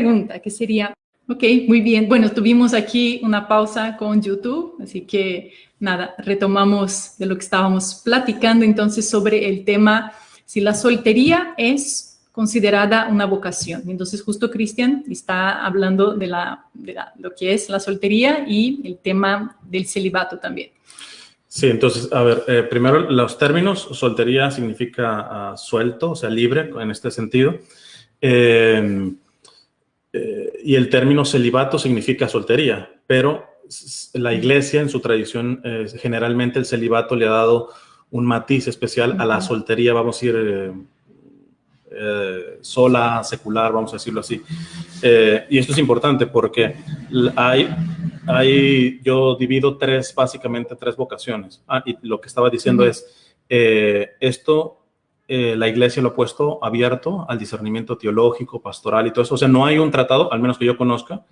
pregunta, que sería, ok, muy bien. Bueno, tuvimos aquí una pausa con YouTube, así que nada, retomamos de lo que estábamos platicando entonces sobre el tema si la soltería es considerada una vocación. Entonces justo Cristian está hablando de lo que es la soltería y el tema del celibato también. Sí, entonces, a ver, primero los términos, soltería significa suelto, o sea, libre en este sentido. Y el término celibato significa soltería, pero la iglesia en su tradición, generalmente el celibato le ha dado un matiz especial a la soltería, vamos a ir sola, secular, vamos a decirlo así. Y esto es importante porque yo divido básicamente tres vocaciones. Y lo que estaba diciendo es, la iglesia lo ha puesto abierto al discernimiento teológico, pastoral y todo eso. O sea, no hay un tratado, al menos que yo conozca,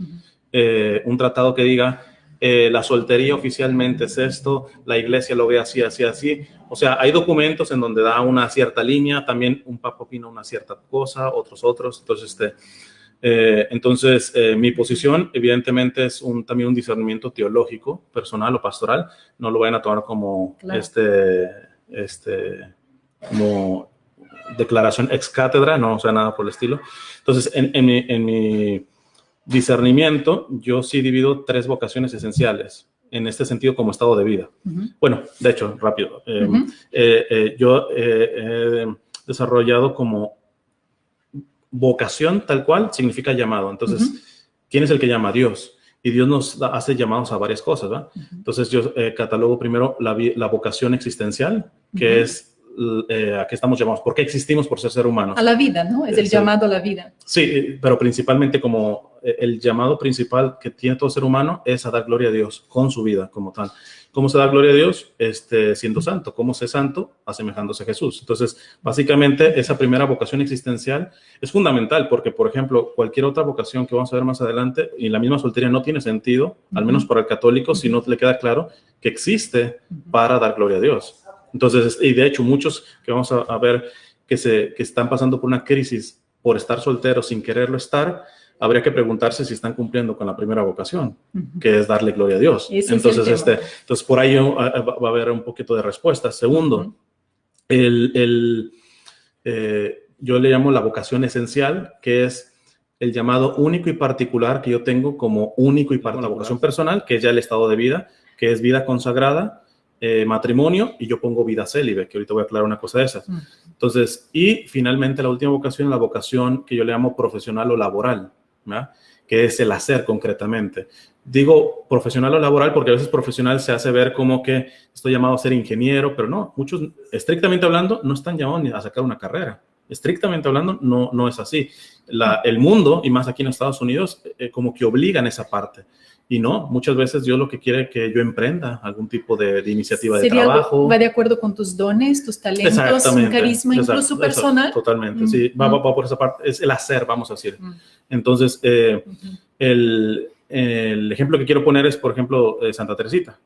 un tratado que diga la soltería oficialmente es esto, la iglesia lo ve así, así, así. O sea, hay documentos en donde da una cierta línea, también un papa opina una cierta cosa, otros. Entonces, mi posición evidentemente es también un discernimiento teológico, personal o pastoral. No lo vayan a tomar como claro. Como declaración ex cátedra, no, o sea, nada por el estilo. Entonces, en mi discernimiento, yo sí divido tres vocaciones esenciales, en este sentido como estado de vida. Bueno, de hecho, rápido, yo he desarrollado como vocación tal cual, significa llamado. Entonces, ¿quién es el que llama? Dios. Y Dios nos hace llamados a varias cosas, ¿verdad? Entonces, yo catalogo primero la vocación existencial, que es a qué estamos llamados, por qué existimos por ser humanos. A la vida, ¿no? Es el llamado a la vida. Sí, pero principalmente como el llamado principal que tiene todo ser humano es a dar gloria a Dios con su vida como tal. ¿Cómo se da gloria a Dios? Siendo santo. ¿Cómo se es santo? Asemejándose a Jesús. Entonces, básicamente, esa primera vocación existencial es fundamental porque, por ejemplo, cualquier otra vocación que vamos a ver más adelante, y la misma soltería no tiene sentido, al menos para el católico, si no le queda claro que existe para dar gloria a Dios. Entonces, y de hecho, muchos que vamos a ver que están pasando por una crisis por estar solteros sin quererlo estar, habría que preguntarse si están cumpliendo con la primera vocación, que es darle gloria a Dios. Entonces, entonces, por ahí va a haber un poquito de respuesta. Segundo, yo le llamo la vocación esencial, que es el llamado único y particular que yo tengo como único y particular. La vocación personal, que es ya el estado de vida, que es vida consagrada, matrimonio, y yo pongo vida célibe, que ahorita voy a aclarar una cosa de esas. Entonces, y finalmente la última vocación, la vocación que yo le llamo profesional o laboral, ¿verdad? Que es el hacer concretamente. Digo profesional o laboral porque a veces profesional se hace ver como que estoy llamado a ser ingeniero, pero no, muchos, estrictamente hablando, no están llamados ni a sacar una carrera. Estrictamente hablando, no es así. El mundo, y más aquí en Estados Unidos, como que obligan esa parte. Y no, muchas veces Dios lo que quiere es que yo emprenda algún tipo de iniciativa de trabajo. Va de acuerdo con tus dones, tus talentos, un carisma incluso personal. Totalmente, sí, va por esa parte, es el hacer, vamos a decir. Entonces, el ejemplo que quiero poner es, por ejemplo, Santa Teresita.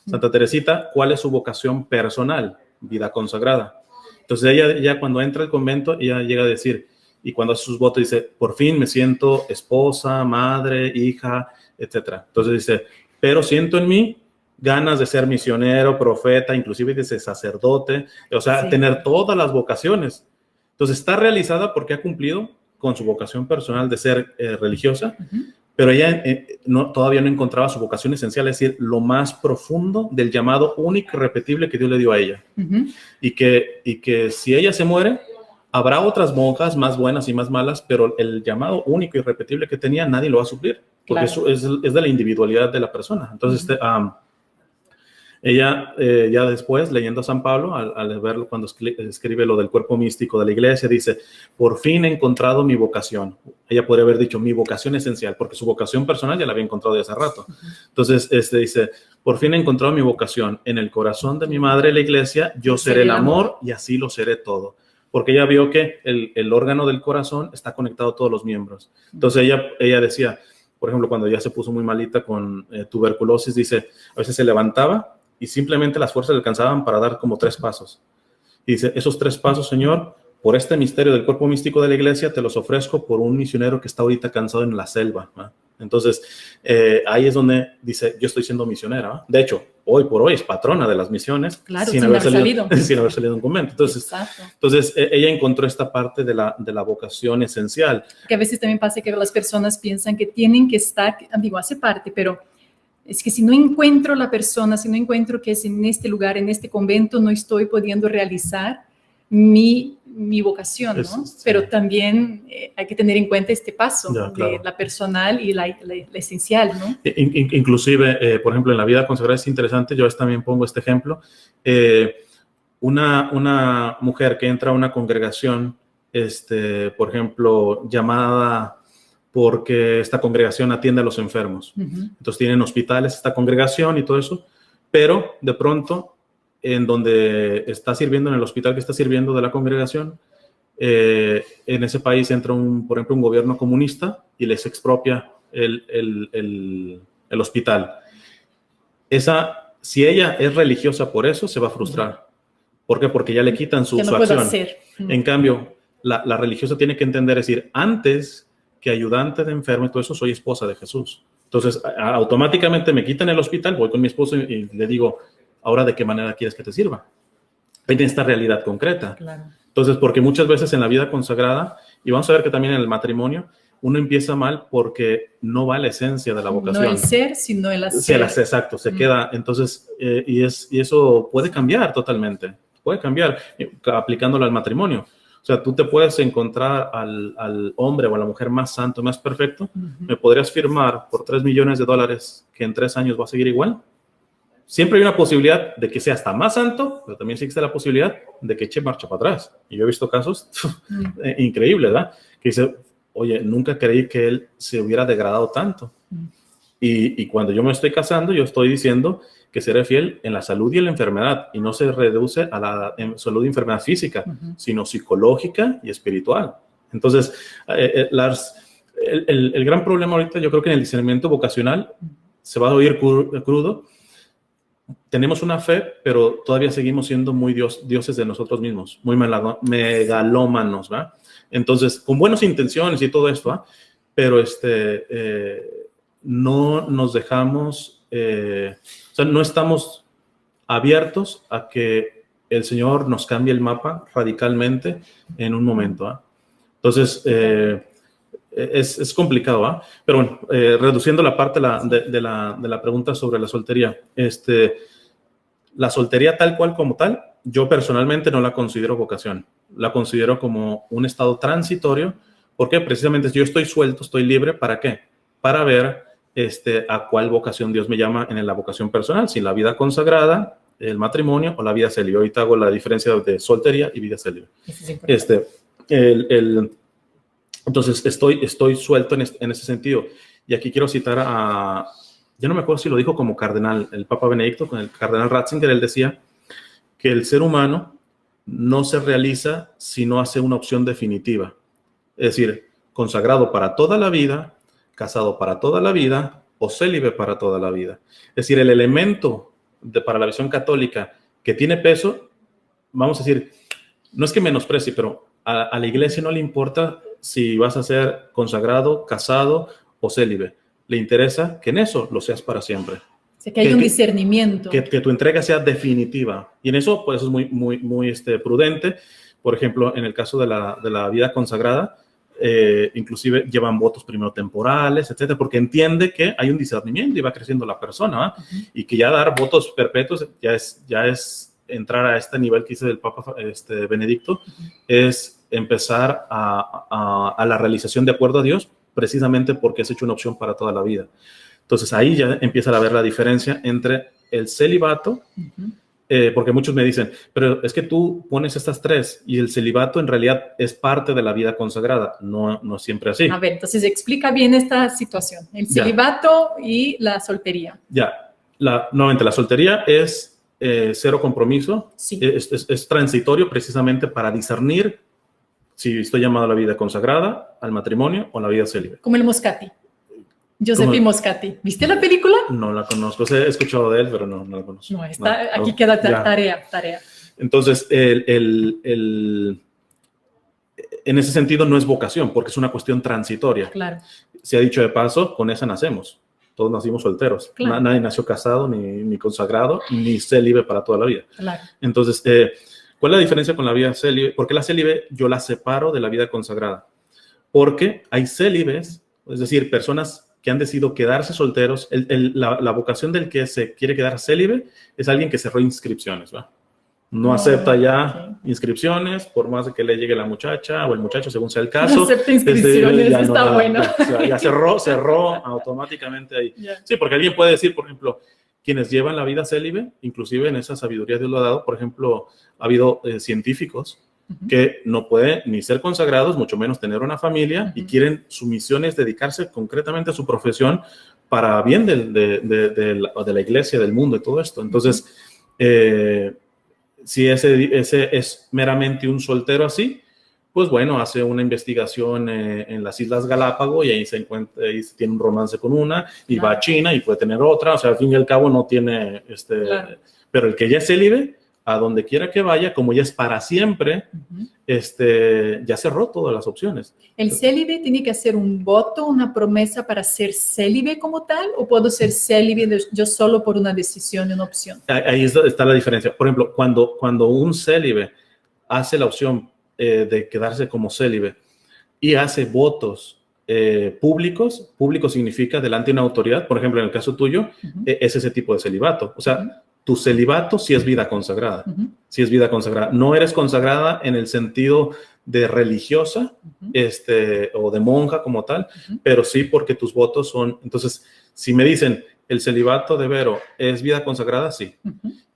Santa Teresita, ¿cuál es su vocación personal? Vida consagrada. Entonces, ella ya cuando entra al convento, ella llega a decir, y cuando hace sus votos dice, por fin me siento esposa, madre, hija, etcétera. Entonces dice, pero siento en mí ganas de ser misionero, profeta, inclusive dice sacerdote, o sea, tener todas las vocaciones. Entonces está realizada porque ha cumplido con su vocación personal de ser religiosa, pero ella todavía no encontraba su vocación esencial, es decir, lo más profundo del llamado único y repetible que Dios le dio a ella. Y que si ella se muere, habrá otras monjas más buenas y más malas, pero el llamado único y repetible que tenía, nadie lo va a suplir, porque eso es de la individualidad de la persona. Entonces, ella ya después, leyendo a San Pablo, al verlo cuando escribe lo del cuerpo místico de la iglesia, dice, por fin he encontrado mi vocación. Ella podría haber dicho mi vocación esencial, porque su vocación personal ya la había encontrado de hace rato. Entonces, dice, por fin he encontrado mi vocación. En el corazón de mi madre, la iglesia, yo seré el amor y así lo seré todo. Porque ella vio que el órgano del corazón está conectado a todos los miembros. Entonces ella decía, por ejemplo, cuando ya se puso muy malita con tuberculosis, dice, a veces se levantaba y simplemente las fuerzas le alcanzaban para dar como 3 pasos. Y dice, esos 3 pasos, Señor, por este misterio del cuerpo místico de la iglesia, te los ofrezco por un misionero que está ahorita cansado en la selva, ¿va? Entonces, ahí es donde dice, yo estoy siendo misionera, ¿va? De hecho, hoy por hoy es patrona de las misiones, claro, sin haber salido de un convento. Entonces ella encontró esta parte de la vocación esencial. Que a veces también pasa que las personas piensan que tienen que estar, digo, hace parte, pero es que si no encuentro la persona, si no encuentro que es en este lugar, en este convento, no estoy pudiendo realizar mi vocación, ¿no? Sí. Pero también hay que tener en cuenta este paso de la personal y la esencial, ¿no? Inclusive, por ejemplo, en la vida consagrada es interesante, yo también pongo este ejemplo, una mujer que entra a una congregación, por ejemplo, llamada porque esta congregación atiende a los enfermos. Entonces tienen hospitales esta congregación y todo eso, pero de pronto en donde está sirviendo, en el hospital que está sirviendo de la congregación, en ese país entra, por ejemplo, un gobierno comunista y les expropia el hospital. Si ella es religiosa por eso, se va a frustrar. ¿Por qué? Porque ya le quitan su acción. En cambio, la religiosa tiene que entender, es decir, antes que ayudante de enfermo y todo eso, soy esposa de Jesús. Entonces, automáticamente me quitan el hospital, voy con mi esposo y le digo, ahora, ¿de qué manera quieres que te sirva? Hay esta realidad concreta. Claro. Entonces, porque muchas veces en la vida consagrada, y vamos a ver que también en el matrimonio, uno empieza mal porque no va a la esencia de la vocación. No el ser, sino el hacer. Exacto, se queda. Entonces, y eso puede cambiar totalmente. Puede cambiar aplicándolo al matrimonio. O sea, tú te puedes encontrar al hombre o a la mujer más santo, más perfecto. ¿Me podrías firmar por $3 millones que en 3 años va a seguir igual? Siempre hay una posibilidad de que sea hasta más santo, pero también existe la posibilidad de que eche marcha para atrás. Y yo he visto casos increíbles, ¿verdad? Que dice, oye, nunca creí que él se hubiera degradado tanto. Y cuando yo me estoy casando, yo estoy diciendo que seré fiel en la salud y en la enfermedad. Y no se reduce a la salud y enfermedad física, sino psicológica y espiritual. Entonces, el gran problema ahorita, yo creo que en el discernimiento vocacional, se va a oír crudo, tenemos una fe, pero todavía seguimos siendo muy dioses de nosotros mismos, muy megalómanos, ¿va? Entonces, con buenas intenciones y todo esto, ¿va? Pero no nos dejamos, o sea, no estamos abiertos a que el Señor nos cambie el mapa radicalmente en un momento, ¿va? Entonces, es complicado, ¿va? Pero bueno, reduciendo la parte de la pregunta sobre la soltería, la soltería tal cual como tal, yo personalmente no la considero vocación, la considero como un estado transitorio, porque precisamente si yo estoy suelto, estoy libre, ¿para qué? Para ver a cuál vocación Dios me llama en la vocación personal, si la vida consagrada, el matrimonio o la vida célibe. Ahorita hago la diferencia de soltería y vida célibe. Entonces, estoy suelto en ese sentido. Y aquí quiero citar yo no me acuerdo si lo dijo como cardenal, el Papa Benedicto, con el cardenal Ratzinger, él decía que el ser humano no se realiza si no hace una opción definitiva. Es decir, consagrado para toda la vida, casado para toda la vida o célibe para toda la vida. Es decir, el elemento para la visión católica que tiene peso, vamos a decir, no es que menosprecie, pero a la iglesia no le importa si vas a ser consagrado, casado o célibe. Le interesa que en eso lo seas para siempre. O sea, que haya un discernimiento. Que tu entrega sea definitiva. Y en eso, pues, es muy prudente. Por ejemplo, en el caso de la vida consagrada, inclusive llevan votos primero temporales, etcétera, porque entiende que hay un discernimiento y va creciendo la persona, ¿va? Y que ya dar votos perpetuos ya es entrar a este nivel que dice el Papa Benedicto, es empezar a la realización de acuerdo a Dios, precisamente porque es hecho una opción para toda la vida. Entonces ahí ya empieza a ver la diferencia entre el celibato, porque muchos me dicen, pero es que tú pones estas tres y el celibato en realidad es parte de la vida consagrada. No es siempre así. A ver, entonces explica bien esta situación, el celibato y la soltería. Ya, nuevamente la soltería es cero compromiso, sí. Es transitorio precisamente para discernir si estoy llamado a la vida consagrada, al matrimonio o a la vida célibe. Como el Moscati. Giuseppe Moscati. ¿Viste la película? No la conozco. He escuchado de él, pero no la conozco. No, aquí queda tarea. Entonces, en ese sentido no es vocación, porque es una cuestión transitoria. Claro. Se ha dicho de paso, con esa nacemos. Todos nacimos solteros. Claro. Nadie nació casado, ni consagrado, ni célibe para toda la vida. Claro. Entonces, ¿cuál es la diferencia con la vida célibe? Porque la célibe yo la separo de la vida consagrada. Porque hay célibes, es decir, personas que han decidido quedarse solteros. La vocación del que se quiere quedar célibe es alguien que cerró inscripciones, ¿va? No acepta ya inscripciones, por más de que le llegue la muchacha o el muchacho, según sea el caso. No acepta inscripciones, ya está bueno. Ya cerró automáticamente ahí. Yeah. Sí, porque alguien puede decir, por ejemplo, quienes llevan la vida célibe, inclusive en esa sabiduría Dios lo ha dado, por ejemplo, ha habido científicos que no pueden ni ser consagrados, mucho menos tener una familia, y quieren, su misión es dedicarse concretamente a su profesión para bien de la iglesia, del mundo y todo esto. Entonces, si ese es meramente un soltero así, pues bueno, hace una investigación en las Islas Galápagos y ahí se encuentra, ahí tiene un romance con una y va a China y puede tener otra, o sea, al fin y al cabo no tiene, claro. Pero el que ya es célibe, a donde quiera que vaya, como ya es para siempre, ya cerró todas las opciones. ¿El célibe tiene que hacer un voto, una promesa para ser célibe como tal? ¿O puedo ser célibe yo solo por una decisión y una opción? Ahí está la diferencia. Por ejemplo, cuando un célibe hace la opción de quedarse como célibe y hace votos públicos significa delante de una autoridad, por ejemplo, en el caso tuyo, es ese tipo de celibato. O sea, tu celibato sí es vida consagrada. Sí es vida consagrada. No eres consagrada en el sentido de religiosa o de monja como tal, pero sí porque tus votos son... Entonces, si me dicen, el celibato de Vero es vida consagrada, sí.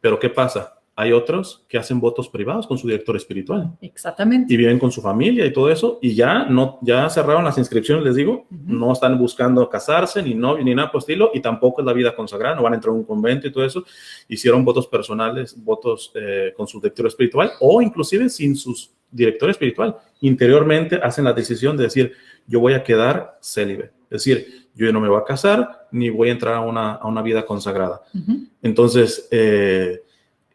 Pero ¿qué pasa? Hay otros que hacen votos privados con su director espiritual. Exactamente. Y viven con su familia y todo eso, y ya cerraron las inscripciones, les digo, no están buscando casarse, ni novio, ni nada por estilo, y tampoco es la vida consagrada, no van a entrar a un convento y todo eso. Hicieron votos personales, votos con su director espiritual, o inclusive sin su director espiritual. Interiormente hacen la decisión de decir, yo voy a quedar célibe. Es decir, yo no me voy a casar, ni voy a entrar a una vida consagrada. Entonces,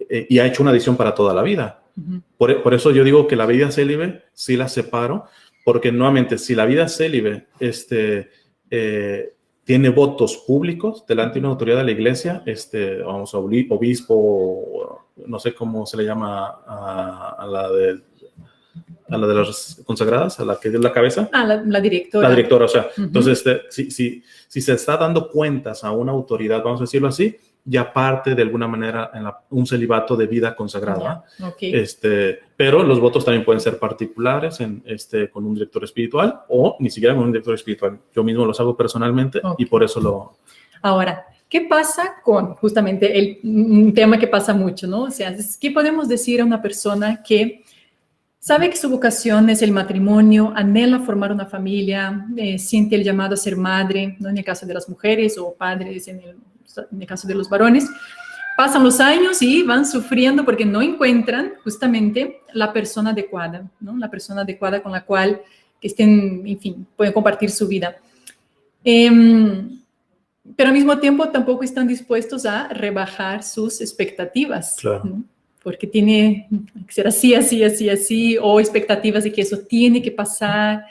y ha hecho una decisión para toda la vida. Por eso yo digo que la vida célibe sí la separo, porque nuevamente, si la vida célibe tiene votos públicos delante de una autoridad de la iglesia, vamos a obispo, no sé cómo se le llama a la de las consagradas, a la que es la cabeza. La directora. La directora, o sea, entonces, si se está dando cuentas a una autoridad, vamos a decirlo así, ya parte de alguna manera en un celibato de vida consagrada. Pero los votos también pueden ser particulares con un director espiritual o ni siquiera con un director espiritual. Yo mismo los hago personalmente y por eso lo... Ahora, ¿qué pasa con justamente un tema que pasa mucho, ¿no? O sea, ¿qué podemos decir a una persona que sabe que su vocación es el matrimonio, anhela formar una familia, siente el llamado a ser madre, ¿no? En el caso de las mujeres, o padres en el caso de los varones? Pasan los años y van sufriendo porque no encuentran justamente la persona adecuada, ¿no? La persona adecuada con la cual que estén, en fin, pueden compartir su vida. Pero al mismo tiempo tampoco están dispuestos a rebajar sus expectativas. Claro. ¿no? Porque tiene que ser así, o expectativas de que eso tiene que pasar.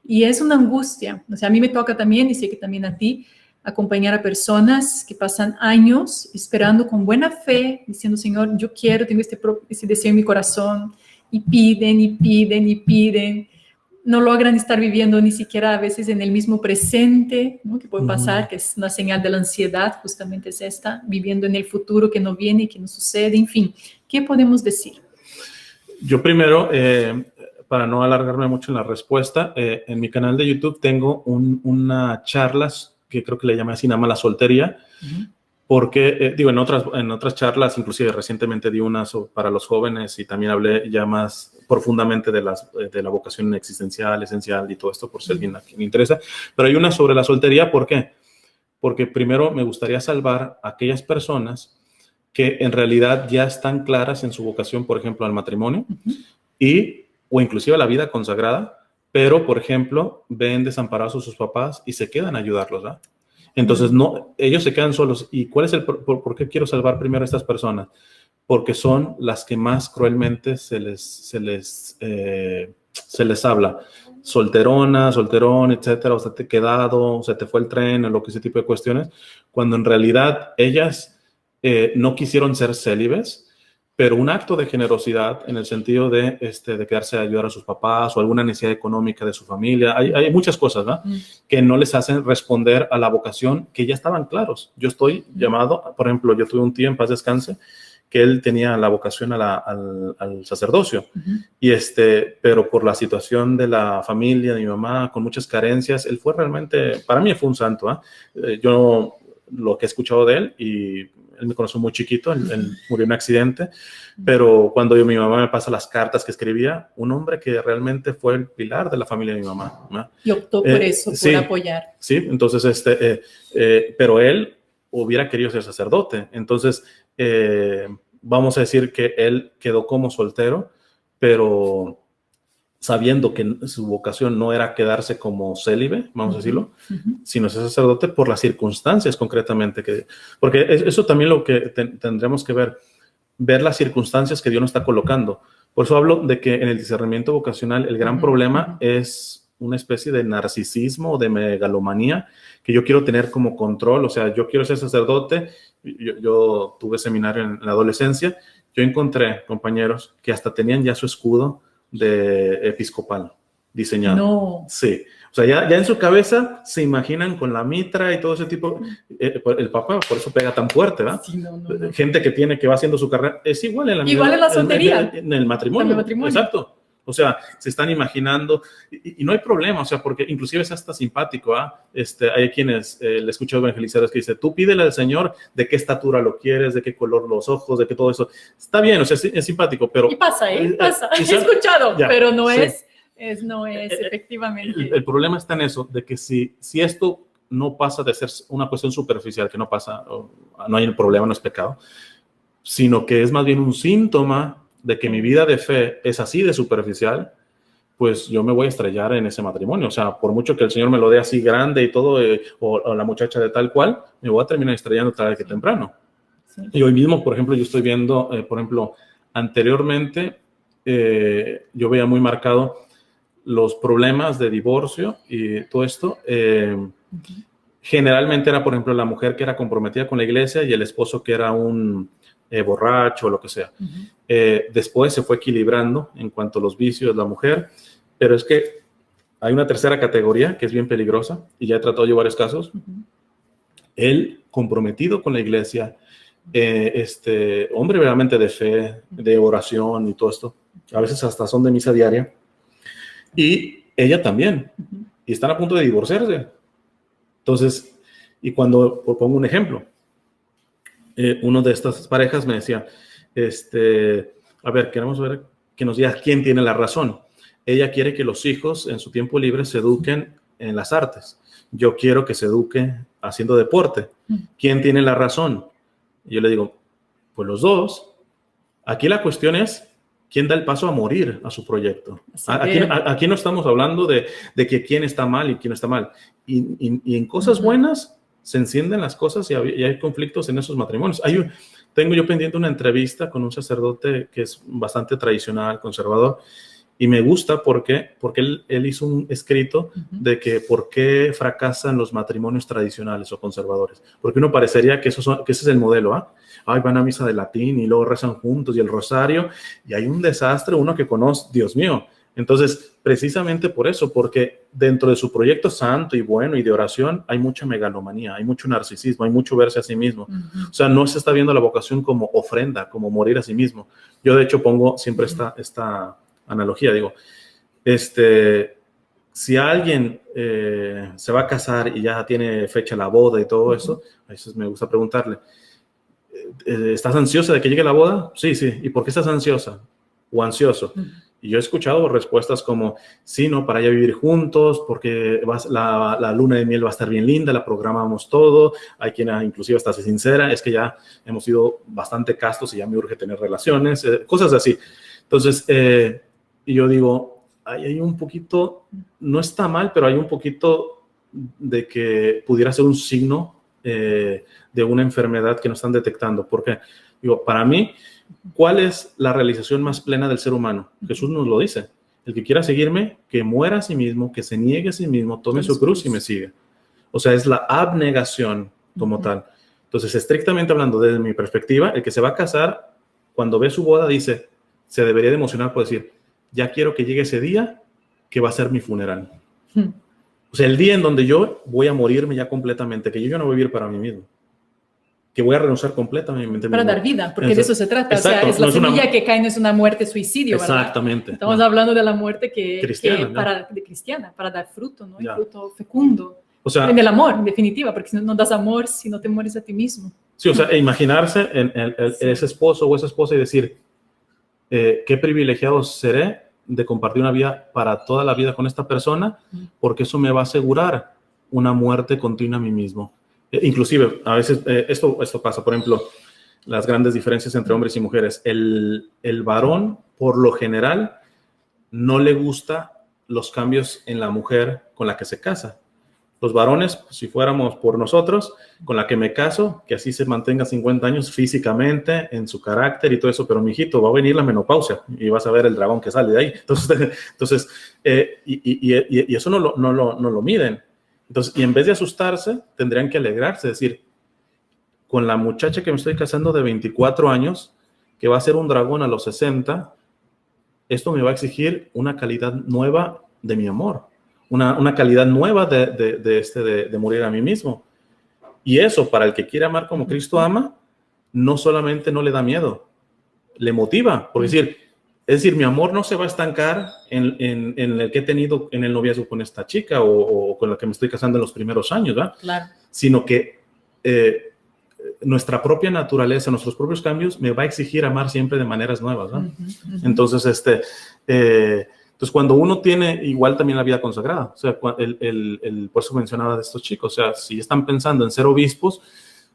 Y es una angustia. O sea, a mí me toca también, y sé que también a ti, acompañar a personas que pasan años esperando con buena fe, diciendo, Señor, yo quiero, tengo este deseo en mi corazón, y piden, no logran estar viviendo ni siquiera a veces en el mismo presente, ¿no? Que puede pasar, que es una señal de la ansiedad, justamente es esta, viviendo en el futuro que no viene y que no sucede, en fin. ¿Qué podemos decir? Yo primero, para no alargarme mucho en la respuesta, en mi canal de YouTube tengo una charlas que creo que le llamé así, nada más la soltería, porque, en otras charlas, inclusive recientemente di una para los jóvenes y también hablé ya más profundamente de la vocación existencial, esencial y todo esto, por si alguien a quien le interesa, pero hay una sobre la soltería. ¿Por qué? Porque primero me gustaría salvar a aquellas personas que en realidad ya están claras en su vocación, por ejemplo, al matrimonio o inclusive a la vida consagrada, pero, por ejemplo, ven desamparados a sus papás y se quedan a ayudarlos, ¿verdad? Entonces, ellos se quedan solos. ¿Y cuál es por qué quiero salvar primero a estas personas? Porque son las que más cruelmente se les se les habla solterona, solterón, etcétera, o se te ha quedado, o se te fue el tren, o lo que ese tipo de cuestiones, cuando en realidad ellas no quisieron ser célibes, pero un acto de generosidad en el sentido de quedarse a ayudar a sus papás o alguna necesidad económica de su familia. Hay muchas cosas, ¿no? Que no les hacen responder a la vocación que ya estaban claros. Yo estoy llamado, por ejemplo, yo tuve un tío, en paz descanse, que él tenía la vocación al sacerdocio, y pero por la situación de la familia, de mi mamá, con muchas carencias, él fue realmente, para mí fue un santo, yo lo que he escuchado de él, y él me conoció muy chiquito, él murió en un accidente, pero cuando mi mamá me pasa las cartas que escribía, un hombre que realmente fue el pilar de la familia de mi mamá, ¿no? Y optó por eso, sí, por apoyar. Sí, entonces, pero él hubiera querido ser sacerdote, entonces vamos a decir que él quedó como soltero, pero sabiendo que su vocación no era quedarse como célibe, vamos a decirlo, sino ser sacerdote por las circunstancias concretamente. Porque eso también lo que tendremos que ver las circunstancias que Dios nos está colocando. Por eso hablo de que en el discernimiento vocacional el gran problema es una especie de narcisismo o de megalomanía que yo quiero tener como control. O sea, yo quiero ser sacerdote. Yo tuve seminario en la adolescencia. Yo encontré compañeros que hasta tenían ya su escudo de episcopal diseñado. No. Sí. O sea, ya en su cabeza se imaginan con la mitra y todo ese tipo. El Papa por eso pega tan fuerte, ¿verdad? Sí, no. Gente que va haciendo su carrera. Es igual en la soltería. En el matrimonio. Exacto. O sea, se están imaginando y no hay problema, o sea, porque inclusive es hasta simpático, hay quienes le escucho evangelizadores que dicen, tú pídele al Señor de qué estatura lo quieres, de qué color los ojos, de qué todo eso. Está bien, o sea, es simpático, pero... Y pasa, pasa. He escuchado, ya, pero no es efectivamente. El problema está en eso, de que si esto no pasa de ser una cuestión superficial, que no pasa, no hay problema, no es pecado, sino que es más bien un síntoma de que mi vida de fe es así de superficial, pues yo me voy a estrellar en ese matrimonio. O sea, por mucho que el Señor me lo dé así grande y todo, o la muchacha de tal cual, me voy a terminar estrellando tarde que temprano. Sí. Y hoy mismo, por ejemplo, yo estoy viendo, por ejemplo, anteriormente yo veía muy marcado los problemas de divorcio y todo esto. Generalmente era, por ejemplo, la mujer que era comprometida con la iglesia y el esposo que era un borracho o lo que sea. Después se fue equilibrando en cuanto a los vicios de la mujer, pero es que hay una tercera categoría que es bien peligrosa y ya he tratado yo varios casos. Él comprometido con la iglesia, hombre realmente de fe, de oración y todo esto, a veces hasta son de misa diaria, y ella también, y están a punto de divorciarse. Entonces, y cuando pongo un ejemplo, uno de estas parejas me decía, a ver, queremos ver que nos diga quién tiene la razón. Ella quiere que los hijos en su tiempo libre se eduquen en las artes. Yo quiero que se eduque haciendo deporte. ¿Quién tiene la razón? Y yo le digo, pues los dos. Aquí la cuestión es quién da el paso a morir a su proyecto. Aquí no estamos hablando de que quién está mal y quién no está mal. Y en cosas buenas se encienden las cosas y hay conflictos en esos matrimonios. Tengo yo pendiente una entrevista con un sacerdote que es bastante tradicional, conservador, y me gusta porque él hizo un escrito de que por qué fracasan los matrimonios tradicionales o conservadores. Porque uno parecería que ese es el modelo, Ay, van a misa de latín y luego rezan juntos y el rosario, y hay un desastre, uno que conoce, Dios mío. Entonces, precisamente por eso, porque dentro de su proyecto santo y bueno y de oración hay mucha megalomanía, hay mucho narcisismo, hay mucho verse a sí mismo. O sea, no se está viendo la vocación como ofrenda, como morir a sí mismo. Yo, de hecho, pongo siempre esta analogía, digo, si alguien se va a casar y ya tiene fecha la boda y todo eso, a veces me gusta preguntarle, ¿estás ansiosa de que llegue la boda? Sí. ¿Y por qué estás ansiosa o ansioso? Y yo he escuchado respuestas como, sí, no, para ya vivir juntos, porque la luna de miel va a estar bien linda, la programamos todo. Hay quien inclusive hasta se sincera, es que ya hemos sido bastante castos y ya me urge tener relaciones, cosas así. Entonces, y yo digo, hay un poquito, no está mal, pero hay un poquito de que pudiera ser un signo de una enfermedad que no están detectando. Porque, digo, para mí, ¿cuál es la realización más plena del ser humano? Jesús nos lo dice. El que quiera seguirme, que muera a sí mismo, que se niegue a sí mismo, tome su cruz y me siga. O sea, es la abnegación como tal. Entonces, estrictamente hablando, desde mi perspectiva, el que se va a casar, cuando ve su boda, dice, se debería de emocionar por decir, ya quiero que llegue ese día que va a ser mi funeral. O sea, el día en donde yo voy a morirme ya completamente, que yo no voy a vivir para mí mismo, que voy a renunciar completamente. Para dar vida, porque de eso se trata. Exacto, o sea, es la semilla que cae, no es una muerte suicidio, ¿verdad? Exactamente. Estamos hablando de la muerte cristiana, de cristiana, para dar fruto, ¿no? El fruto fecundo. O sea, en el amor, en definitiva, porque si no das amor, si no te mueres a ti mismo. Sí, o sea, imaginarse en ese esposo o esa esposa y decir, qué privilegiado seré de compartir una vida para toda la vida con esta persona, porque eso me va a asegurar una muerte continua a mí mismo. Inclusive, a veces esto pasa, por ejemplo, las grandes diferencias entre hombres y mujeres. El varón, por lo general, no le gusta los cambios en la mujer con la que se casa. Los varones, si fuéramos por nosotros, con la que me caso, que así se mantenga 50 años físicamente, en su carácter y todo eso, pero mijito, va a venir la menopausia y vas a ver el dragón que sale de ahí. Entonces y eso no lo miden. Entonces, y en vez de asustarse, tendrían que alegrarse, decir, con la muchacha que me estoy casando de 24 años, que va a ser un dragón a los 60, esto me va a exigir una calidad nueva de mi amor. Una calidad nueva de morir a mí mismo. Y eso, para el que quiere amar como Cristo ama, no solamente no le da miedo, le motiva. Por decir, mi amor no se va a estancar en el que he tenido en el noviazgo con esta chica o con la que me estoy casando en los primeros años, ¿verdad? Claro. Sino que nuestra propia naturaleza, nuestros propios cambios, me va a exigir amar siempre de maneras nuevas, ¿no? Entonces, entonces, cuando uno tiene igual también la vida consagrada, o sea, por eso mencionaba de estos chicos, o sea, si están pensando en ser obispos,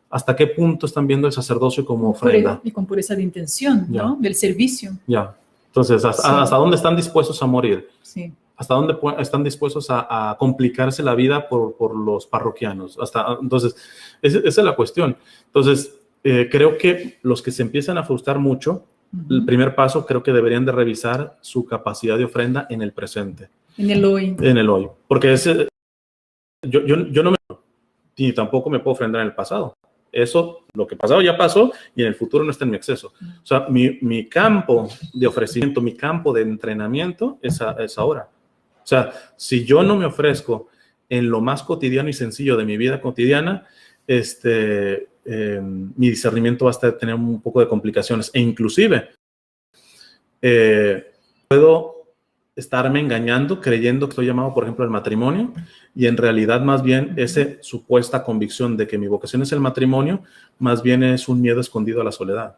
¿hasta qué punto están viendo el sacerdocio como ofrenda? Y con pureza de intención, ¿no? Del servicio. Ya. Entonces, ¿hasta dónde están dispuestos a morir? Sí. ¿Hasta dónde están dispuestos a complicarse la vida por los parroquianos? Entonces, esa es la cuestión. Entonces, creo que los que se empiezan a frustrar mucho, el primer paso creo que deberían de revisar su capacidad de ofrenda en el presente. En el hoy. En el hoy. Porque yo no ni tampoco me puedo ofrendar en el pasado. Eso, lo que pasado ya pasó y en el futuro no está en mi exceso. O sea, mi campo de ofrecimiento, mi campo de entrenamiento es ahora. O sea, si yo no me ofrezco en lo más cotidiano y sencillo de mi vida cotidiana, mi discernimiento va a tener un poco de complicaciones. E inclusive, puedo estarme engañando, creyendo que estoy llamado, por ejemplo, al matrimonio, y en realidad más bien esa supuesta convicción de que mi vocación es el matrimonio, más bien es un miedo escondido a la soledad,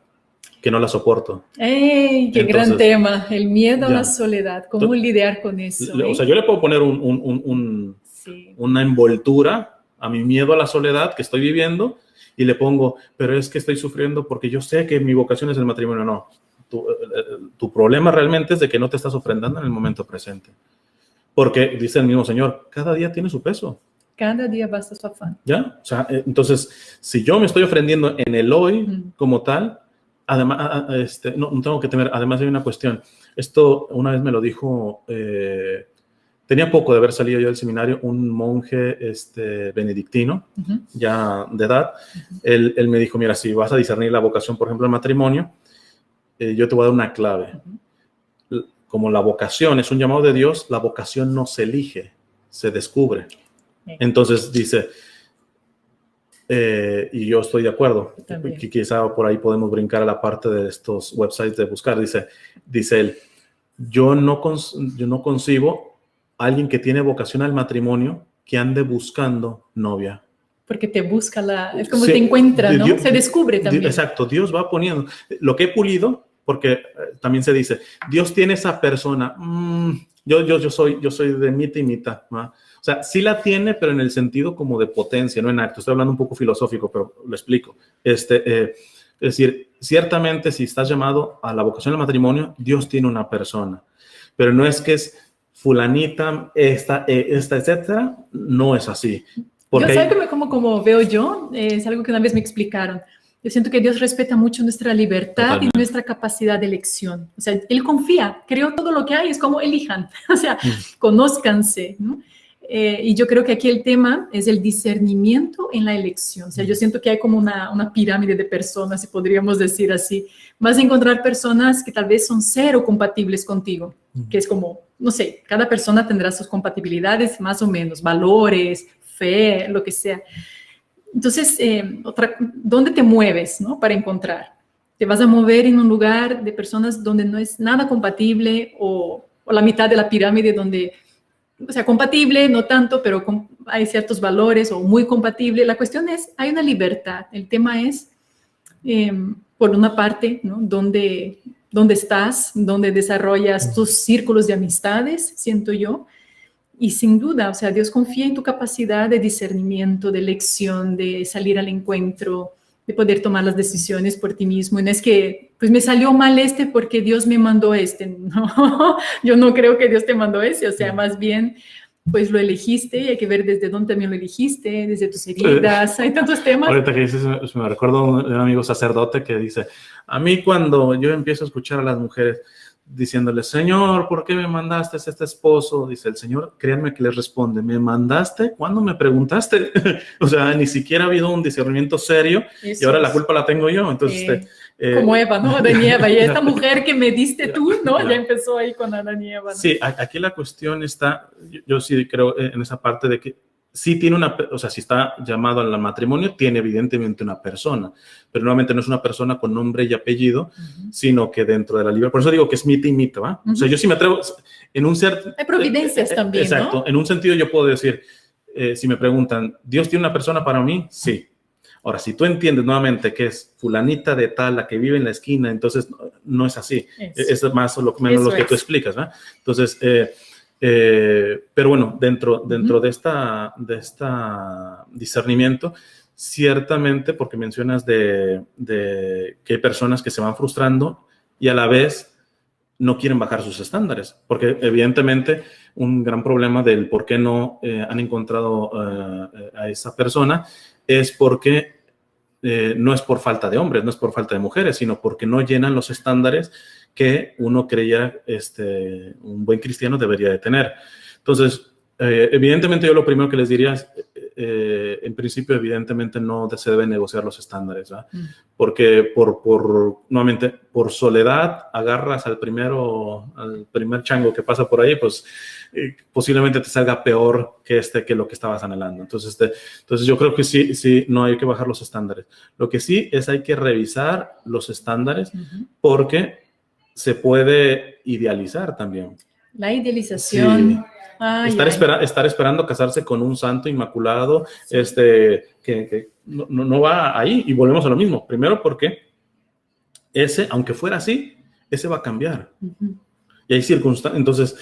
que no la soporto. ¡Ey! ¡Qué gran tema! El miedo a la soledad. ¿Cómo lidiar con eso? O sea, yo le puedo poner una envoltura a mi miedo a la soledad que estoy viviendo y le pongo, pero es que estoy sufriendo porque yo sé que mi vocación es el matrimonio. No. Tu problema realmente es de que no te estás ofrendando en el momento presente. Porque, dice el mismo Señor, cada día tiene su peso. Cada día basta su afán. ¿Ya? O sea, entonces, si yo me estoy ofrendiendo en el hoy como tal, además, no tengo que temer. Además, hay una cuestión. Esto una vez me lo dijo, tenía poco de haber salido yo del seminario, un monje benedictino, ya de edad. Él me dijo, mira, si vas a discernir la vocación, por ejemplo, el matrimonio, yo te voy a dar una clave. Como la vocación es un llamado de Dios, la vocación no se elige, se descubre. Entonces dice, y yo estoy de acuerdo, que quizá por ahí podemos brincar a la parte de estos websites de buscar. Dice él, yo no concibo a alguien que tiene vocación al matrimonio que ande buscando novia. Porque te busca es como te encuentra, ¿no? Se descubre también. Exacto, Dios va poniendo. Lo que he pulido, porque también se dice, Dios tiene esa persona, yo soy de mitad y mitad, ¿no? O sea, sí la tiene, pero en el sentido como de potencia, no en acto. Estoy hablando un poco filosófico, pero lo explico. Es decir, ciertamente si estás llamado a la vocación del matrimonio, Dios tiene una persona, pero no es que es fulanita, esta, etcétera, no es así. Yo sé como veo yo, es algo que una vez me explicaron. Yo siento que Dios respeta mucho nuestra libertad Totalmente. y nuestra capacidad de elección. O sea, Él confía, creó todo lo que hay, es como elijan, o sea, conózcanse, ¿no? Y yo creo que aquí el tema es el discernimiento en la elección. O sea, yo siento que hay como una pirámide de personas, si podríamos decir así. Vas a encontrar personas que tal vez son cero compatibles contigo, que es como, no sé, cada persona tendrá sus compatibilidades más o menos, valores, fe, lo que sea. Entonces, ¿dónde te mueves, no? Para encontrar. Te vas a mover en un lugar de personas donde no es nada compatible o la mitad de la pirámide donde, o sea, compatible, no tanto, pero hay ciertos valores o muy compatible. La cuestión es, hay una libertad. El tema es, por una parte, ¿no? ¿Dónde estás? ¿Dónde desarrollas tus círculos de amistades? Siento yo. Y sin duda, o sea, Dios confía en tu capacidad de discernimiento, de elección, de salir al encuentro, de poder tomar las decisiones por ti mismo. Y no es que, pues me salió mal porque Dios me mandó No, yo no creo que Dios te mandó o sea, más bien, pues lo elegiste y hay que ver desde dónde también lo elegiste, desde tus heridas, hay tantos temas. Ahorita que dices, me recuerdo de un amigo sacerdote que dice, a mí cuando yo empiezo a escuchar a las mujeres diciéndole, Señor, ¿por qué me mandaste a este esposo? Dice el Señor, créanme que les responde, ¿me mandaste? ¿Cuándo me preguntaste? O sea, ni siquiera ha habido un discernimiento serio y ahora la culpa la tengo yo. Entonces, como Eva, ¿no? Adán y Eva, y esta mujer que me diste tú, ¿no? Ya empezó ahí con Adán y Eva, ¿no? Sí, aquí la cuestión está, yo sí creo en esa parte de que sí tiene o sea, si está llamado al matrimonio, tiene evidentemente una persona, pero nuevamente no es una persona con nombre y apellido, sino que dentro de la libertad. Por eso digo que es mito y mito, ¿va? O sea, yo sí me atrevo, en un cierto... Hay providencias también, exacto, ¿no? En un sentido yo puedo decir, si me preguntan, ¿Dios tiene una persona para mí? Sí. Ahora, si tú entiendes nuevamente que es fulanita de tal, la que vive en la esquina, entonces no es así. Es más o menos lo que tú explicas, ¿va? Entonces... pero bueno, dentro de esta discernimiento, ciertamente, porque mencionas de que hay personas que se van frustrando y a la vez no quieren bajar sus estándares, porque evidentemente un gran problema del por qué no han encontrado a esa persona es porque no es por falta de hombres, no es por falta de mujeres, sino porque no llenan los estándares que uno creía un buen cristiano debería de tener. Entonces, evidentemente yo lo primero que les diría es, en principio, evidentemente no se deben negociar los estándares, ¿verdad? Porque nuevamente, por soledad, agarras al primer chango que pasa por ahí, pues posiblemente te salga peor que lo que estabas anhelando. Entonces yo creo que sí, no hay que bajar los estándares. Lo que sí es hay que revisar los estándares porque se puede idealizar también. La idealización. Sí. Estar esperando casarse con un santo inmaculado, sí. Que no va ahí, y volvemos a lo mismo. Primero porque aunque fuera así, ese va a cambiar. Y hay circunstancias, entonces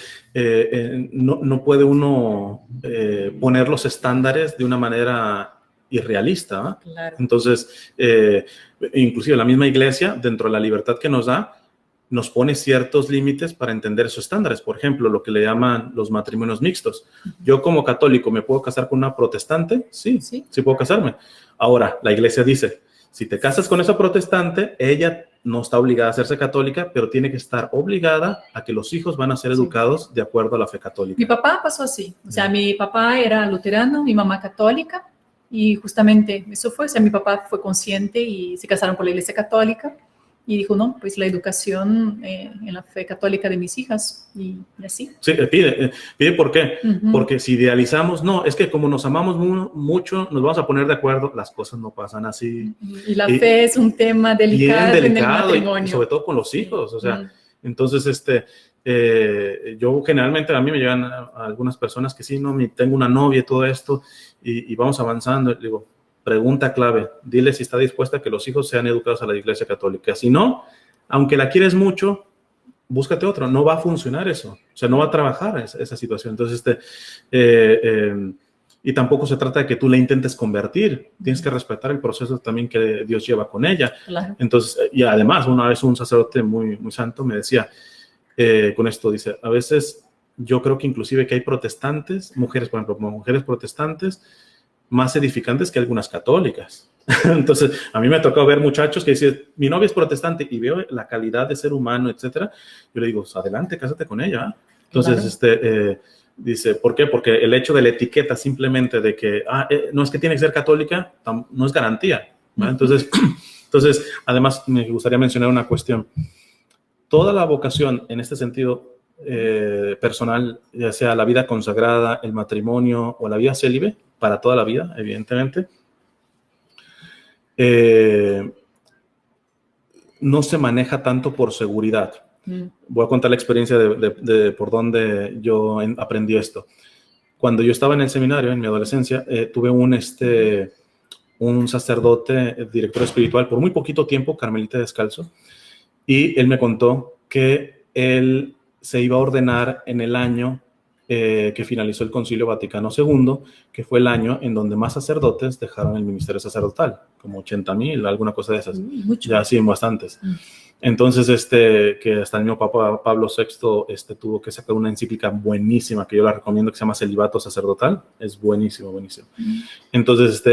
no puede uno poner los estándares de una manera irrealista, ¿eh? Claro. Entonces, inclusive la misma iglesia, dentro de la libertad que nos da, nos pone ciertos límites para entender esos estándares. Por ejemplo, lo que le llaman los matrimonios mixtos. Yo como católico, ¿me puedo casar con una protestante? Sí puedo casarme. Ahora, la iglesia dice, si te casas con esa protestante, ella no está obligada a hacerse católica, pero tiene que estar obligada a que los hijos van a ser educados de acuerdo a la fe católica. Mi papá pasó así. O sea, mi papá era luterano, mi mamá católica, y justamente eso fue. O sea, mi papá fue consciente y se casaron por la iglesia católica. Y dijo, no, pues la educación en la fe católica de mis hijas y así. Sí, pide ¿por qué? Porque si idealizamos, no, es que como nos amamos mucho, nos vamos a poner de acuerdo, las cosas no pasan así. Y la fe es un tema delicado, bien delicado en el matrimonio. Y sobre todo con los hijos, o sea, entonces, yo generalmente a mí me llegan a algunas personas que sí, no, tengo una novia y todo esto, y vamos avanzando, digo, pregunta clave, dile si está dispuesta a que los hijos sean educados a la iglesia católica. Si no, aunque la quieres mucho, búscate otro. No va a funcionar eso. O sea, no va a trabajar esa situación. Entonces, y tampoco se trata de que tú la intentes convertir. Tienes que respetar el proceso también que Dios lleva con ella. Claro. Entonces, y además, una vez un sacerdote muy, muy santo me decía, con esto dice, a veces yo creo que inclusive que hay protestantes, mujeres, por ejemplo, mujeres protestantes, más edificantes que algunas católicas. Entonces, a mí me tocó ver muchachos que dicen, mi novia es protestante, y veo la calidad de ser humano, etcétera. Yo le digo, pues, adelante, cásate con ella. Entonces, claro. Dice, ¿por qué? Porque el hecho de la etiqueta simplemente de que, no es que tiene que ser católica, no es garantía, ¿no? Entonces, además, me gustaría mencionar una cuestión. Toda la vocación, en este sentido personal, ya sea la vida consagrada, el matrimonio o la vida célibe, para toda la vida, evidentemente, no se maneja tanto por seguridad. Voy a contar la experiencia de por dónde yo aprendí esto. Cuando yo estaba en el seminario, en mi adolescencia, tuve un sacerdote, director espiritual, por muy poquito tiempo, carmelita descalzo, y él me contó que él se iba a ordenar en el año que finalizó el Concilio Vaticano II, que fue el año en donde más sacerdotes dejaron el ministerio sacerdotal, como 80,000, alguna cosa de esas. Mucho. Ya sí, bastantes. Entonces, que hasta el mismo Papa Pablo VI tuvo que sacar una encíclica buenísima, que yo la recomiendo, que se llama Celibato Sacerdotal. Es buenísimo, buenísimo. Entonces,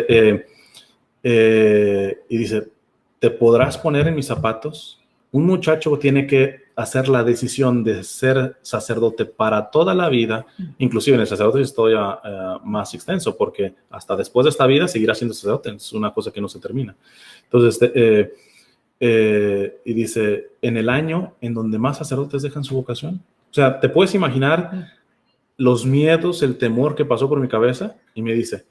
y dice, ¿te podrás poner en mis zapatos? Un muchacho tiene que hacer la decisión de ser sacerdote para toda la vida, inclusive en el sacerdote es todavía más extenso, porque hasta después de esta vida seguirá siendo sacerdote, es una cosa que no se termina. Entonces, y dice, en el año en donde más sacerdotes dejan su vocación, o sea, ¿te puedes imaginar los miedos, el temor que pasó por mi cabeza? Y me dice,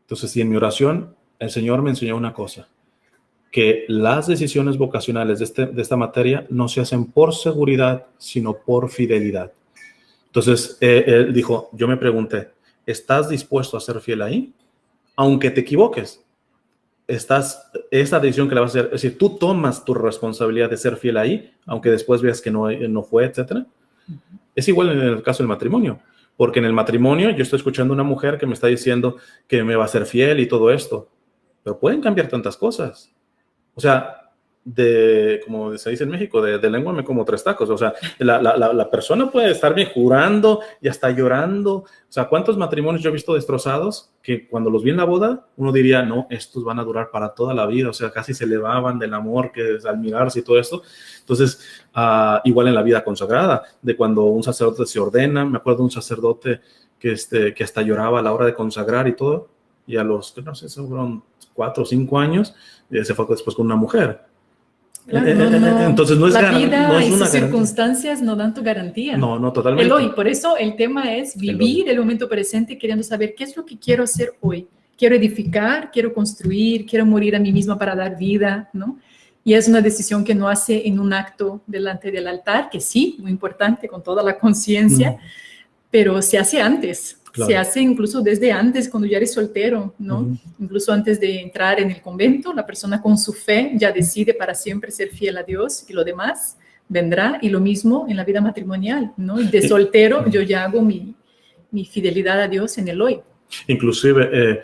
entonces, si en mi oración el Señor me enseñó una cosa, que las decisiones vocacionales de esta materia no se hacen por seguridad, sino por fidelidad. Entonces, él dijo, yo me pregunté, ¿estás dispuesto a ser fiel ahí? Aunque te equivoques, esta decisión que le vas a hacer, es decir, tú tomas tu responsabilidad de ser fiel ahí, aunque después veas que no fue, etcétera. Es igual en el caso del matrimonio, porque en el matrimonio yo estoy escuchando a una mujer que me está diciendo que me va a ser fiel y todo esto, pero pueden cambiar tantas cosas. O sea, como se dice en México, de lengua me como 3 tacos. O sea, la persona puede estarme jurando y hasta llorando. O sea, ¿cuántos matrimonios yo he visto destrozados que cuando los vi en la boda, uno diría, no, estos van a durar para toda la vida? O sea, casi se elevaban del amor que es al mirarse y todo esto. Entonces, igual en la vida consagrada, de cuando un sacerdote se ordena. Me acuerdo de un sacerdote que hasta lloraba a la hora de consagrar y todo. Y a los, no sé, fueron 4 o 5 años, se fue después con una mujer. Claro, entonces no es la vida no es y una sus circunstancias no dan tu garantía. No, totalmente. El hoy, por eso el tema es vivir el momento presente queriendo saber qué es lo que quiero hacer hoy. Quiero edificar, quiero construir, quiero morir a mí misma para dar vida, ¿no? Y es una decisión que no hace en un acto delante del altar, que sí, muy importante, con toda la conciencia, pero se hace antes. Claro. Se hace incluso desde antes, cuando ya eres soltero, ¿no? Incluso antes de entrar en el convento, la persona con su fe ya decide para siempre ser fiel a Dios y lo demás vendrá. Y lo mismo en la vida matrimonial, ¿no? Y de soltero yo ya hago mi fidelidad a Dios en el hoy. Inclusive,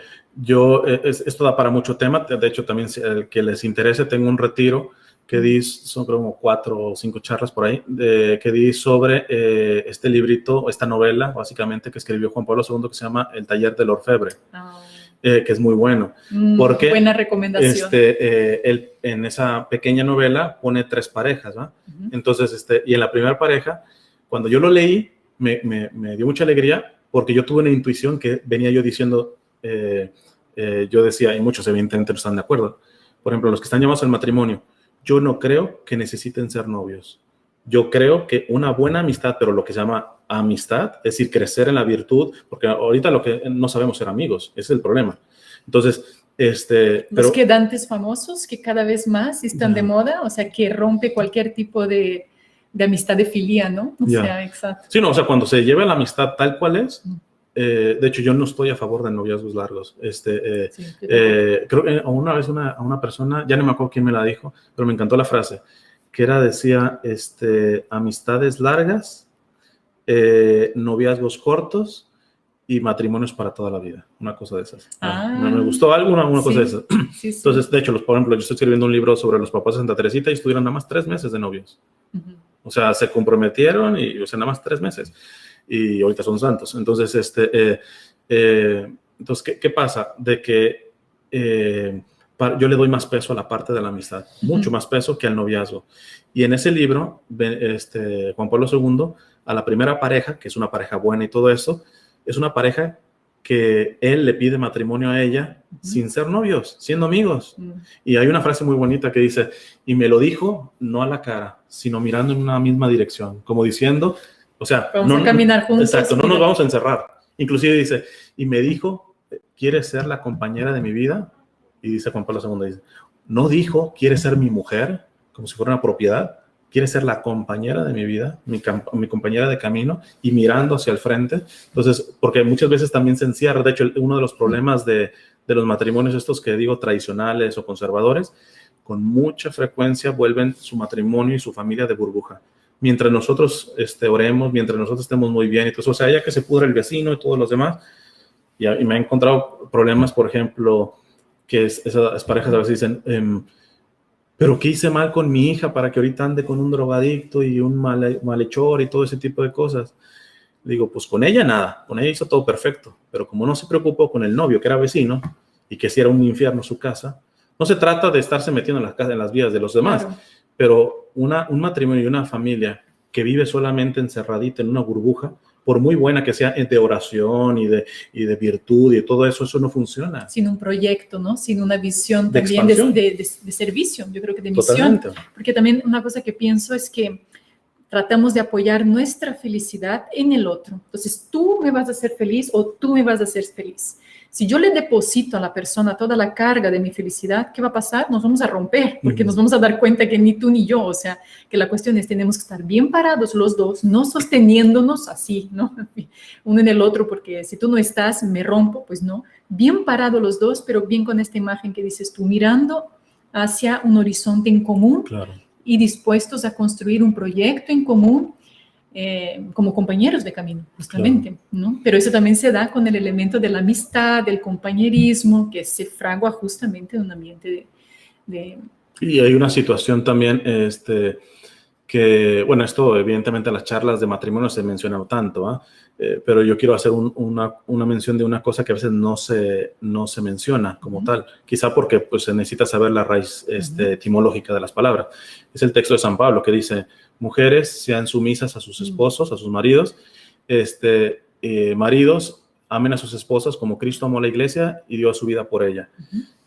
esto da para mucho tema. De hecho, también el que les interese, tengo un retiro que di, son como 4 o 5 charlas por ahí, que di sobre este librito, esta novela, básicamente, que escribió Juan Pablo II, que se llama El taller del orfebre, que es muy bueno. Porque, buena recomendación. Él, en esa pequeña novela, pone 3 parejas, ¿va? Entonces, y en la primera pareja, cuando yo lo leí, me dio mucha alegría, porque yo tuve una intuición que venía yo diciendo, yo decía, y muchos evidentemente no están de acuerdo, por ejemplo, los que están llamados al matrimonio, yo no creo que necesiten ser novios. Yo creo que una buena amistad, pero lo que se llama amistad, es decir, crecer en la virtud, porque ahorita lo que no sabemos ser amigos, ese es el problema. Entonces, los quedantes famosos que cada vez más están de moda, o sea, que rompe cualquier tipo de amistad de filia, ¿no? O sea, exacto. Sí, no, o sea, cuando se lleva la amistad tal cual es, de hecho, yo no estoy a favor de noviazgos largos. Creo que una vez a una persona, ya no me acuerdo quién me la dijo, pero me encantó la frase, que decía, amistades largas, noviazgos cortos y matrimonios para toda la vida. Una cosa de esas. Me gustó alguna cosa de esas. Sí. Entonces, de hecho, por ejemplo, yo estoy escribiendo un libro sobre los papás de Santa Teresita y estuvieron nada más 3 meses de novios. O sea, se comprometieron y, o sea, nada más 3 meses. Y ahorita son santos. Entonces, entonces, ¿qué pasa? De que yo le doy más peso a la parte de la amistad, mucho más peso que al noviazgo. Y en ese libro, Juan Pablo II, a la primera pareja, que es una pareja buena y todo eso, es una pareja que él le pide matrimonio a ella sin ser novios, siendo amigos. Y hay una frase muy bonita que dice, y me lo dijo no a la cara, sino mirando en una misma dirección, como diciendo, o sea, vamos a caminar juntos. Exacto, no nos vamos a encerrar. Inclusive dice, y me dijo, ¿quieres ser la compañera de mi vida? Y dice Juan Pablo II, dice, no dijo, ¿quieres ser mi mujer? Como si fuera una propiedad. Quiere ser la compañera de mi vida, mi compañera de camino, y mirando hacia el frente. Entonces, porque muchas veces también se encierra. De hecho, uno de los problemas de los matrimonios estos que digo tradicionales o conservadores, con mucha frecuencia vuelven su matrimonio y su familia de burbuja. Mientras nosotros oremos, mientras nosotros estemos muy bien, y todo, o sea, ya que se pudra el vecino y todos los demás, y me han encontrado problemas, por ejemplo, que esas parejas a veces dicen, pero ¿qué hice mal con mi hija para que ahorita ande con un drogadicto y un malhechor y todo ese tipo de cosas? Digo, pues con ella nada, con ella hizo todo perfecto, pero como no se preocupó con el novio, que era vecino, y que si era un infierno su casa, no se trata de estarse metiendo en las vidas de los demás, claro. Pero un matrimonio y una familia que vive solamente encerradita en una burbuja, por muy buena que sea de oración y de virtud y todo eso, eso no funciona. Sin un proyecto, ¿no? Sin una visión también de servicio, yo creo que de misión. Totalmente. Porque también una cosa que pienso es que tratamos de apoyar nuestra felicidad en el otro. Entonces, tú me vas a hacer feliz o tú me vas a hacer feliz. Si yo le deposito a la persona toda la carga de mi felicidad, ¿qué va a pasar? Nos vamos a romper, porque nos vamos a dar cuenta que ni tú ni yo, o sea, que la cuestión es, tenemos que estar bien parados los dos, no sosteniéndonos así, ¿no? Uno en el otro, porque si tú no estás, me rompo, pues no. Bien parados los dos, pero bien con esta imagen que dices tú, mirando hacia un horizonte en común, claro. Y dispuestos a construir un proyecto en común, como compañeros de camino, justamente, claro. ¿No? Pero eso también se da con el elemento de la amistad, del compañerismo, que se fragua justamente en un ambiente de... Y hay una situación también, que, bueno, esto evidentemente en las charlas de matrimonio se menciona tanto, pero yo quiero hacer una mención de una cosa que a veces no se menciona como tal, quizá porque pues, se necesita saber la raíz etimológica de las palabras. Es el texto de San Pablo que dice, mujeres sean sumisas a sus esposos, a sus maridos, maridos amen a sus esposas como Cristo amó a la iglesia y dio su vida por ella.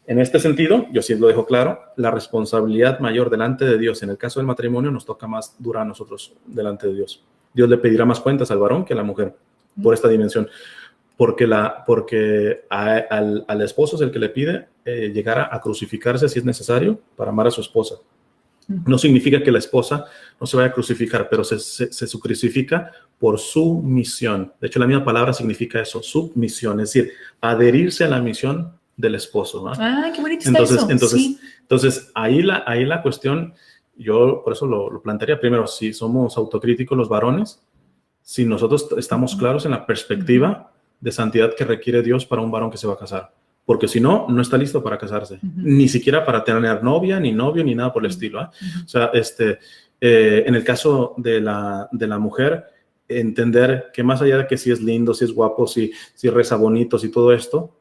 En este sentido, yo sí lo dejo claro, la responsabilidad mayor delante de Dios en el caso del matrimonio nos toca más dura a nosotros delante de Dios. Dios le pedirá más cuentas al varón que a la mujer por esta dimensión, porque al esposo es el que le pide llegar a crucificarse si es necesario para amar a su esposa. No significa que la esposa no se vaya a crucificar, pero se crucifica por su misión. De hecho, la misma palabra significa eso, submisión, es decir, adherirse a la misión del esposo, ¿no? Ah, qué bonito está eso. Entonces ahí la cuestión, yo por eso lo plantearía primero, si somos autocríticos los varones, si nosotros estamos claros en la perspectiva de santidad que requiere Dios para un varón que se va a casar, porque si no, no está listo para casarse, ni siquiera para tener novia, ni novio, ni nada por el estilo, ¿eh? O sea, en el caso de la mujer, entender que más allá de que si es lindo, si es guapo, si reza bonito, si todo esto,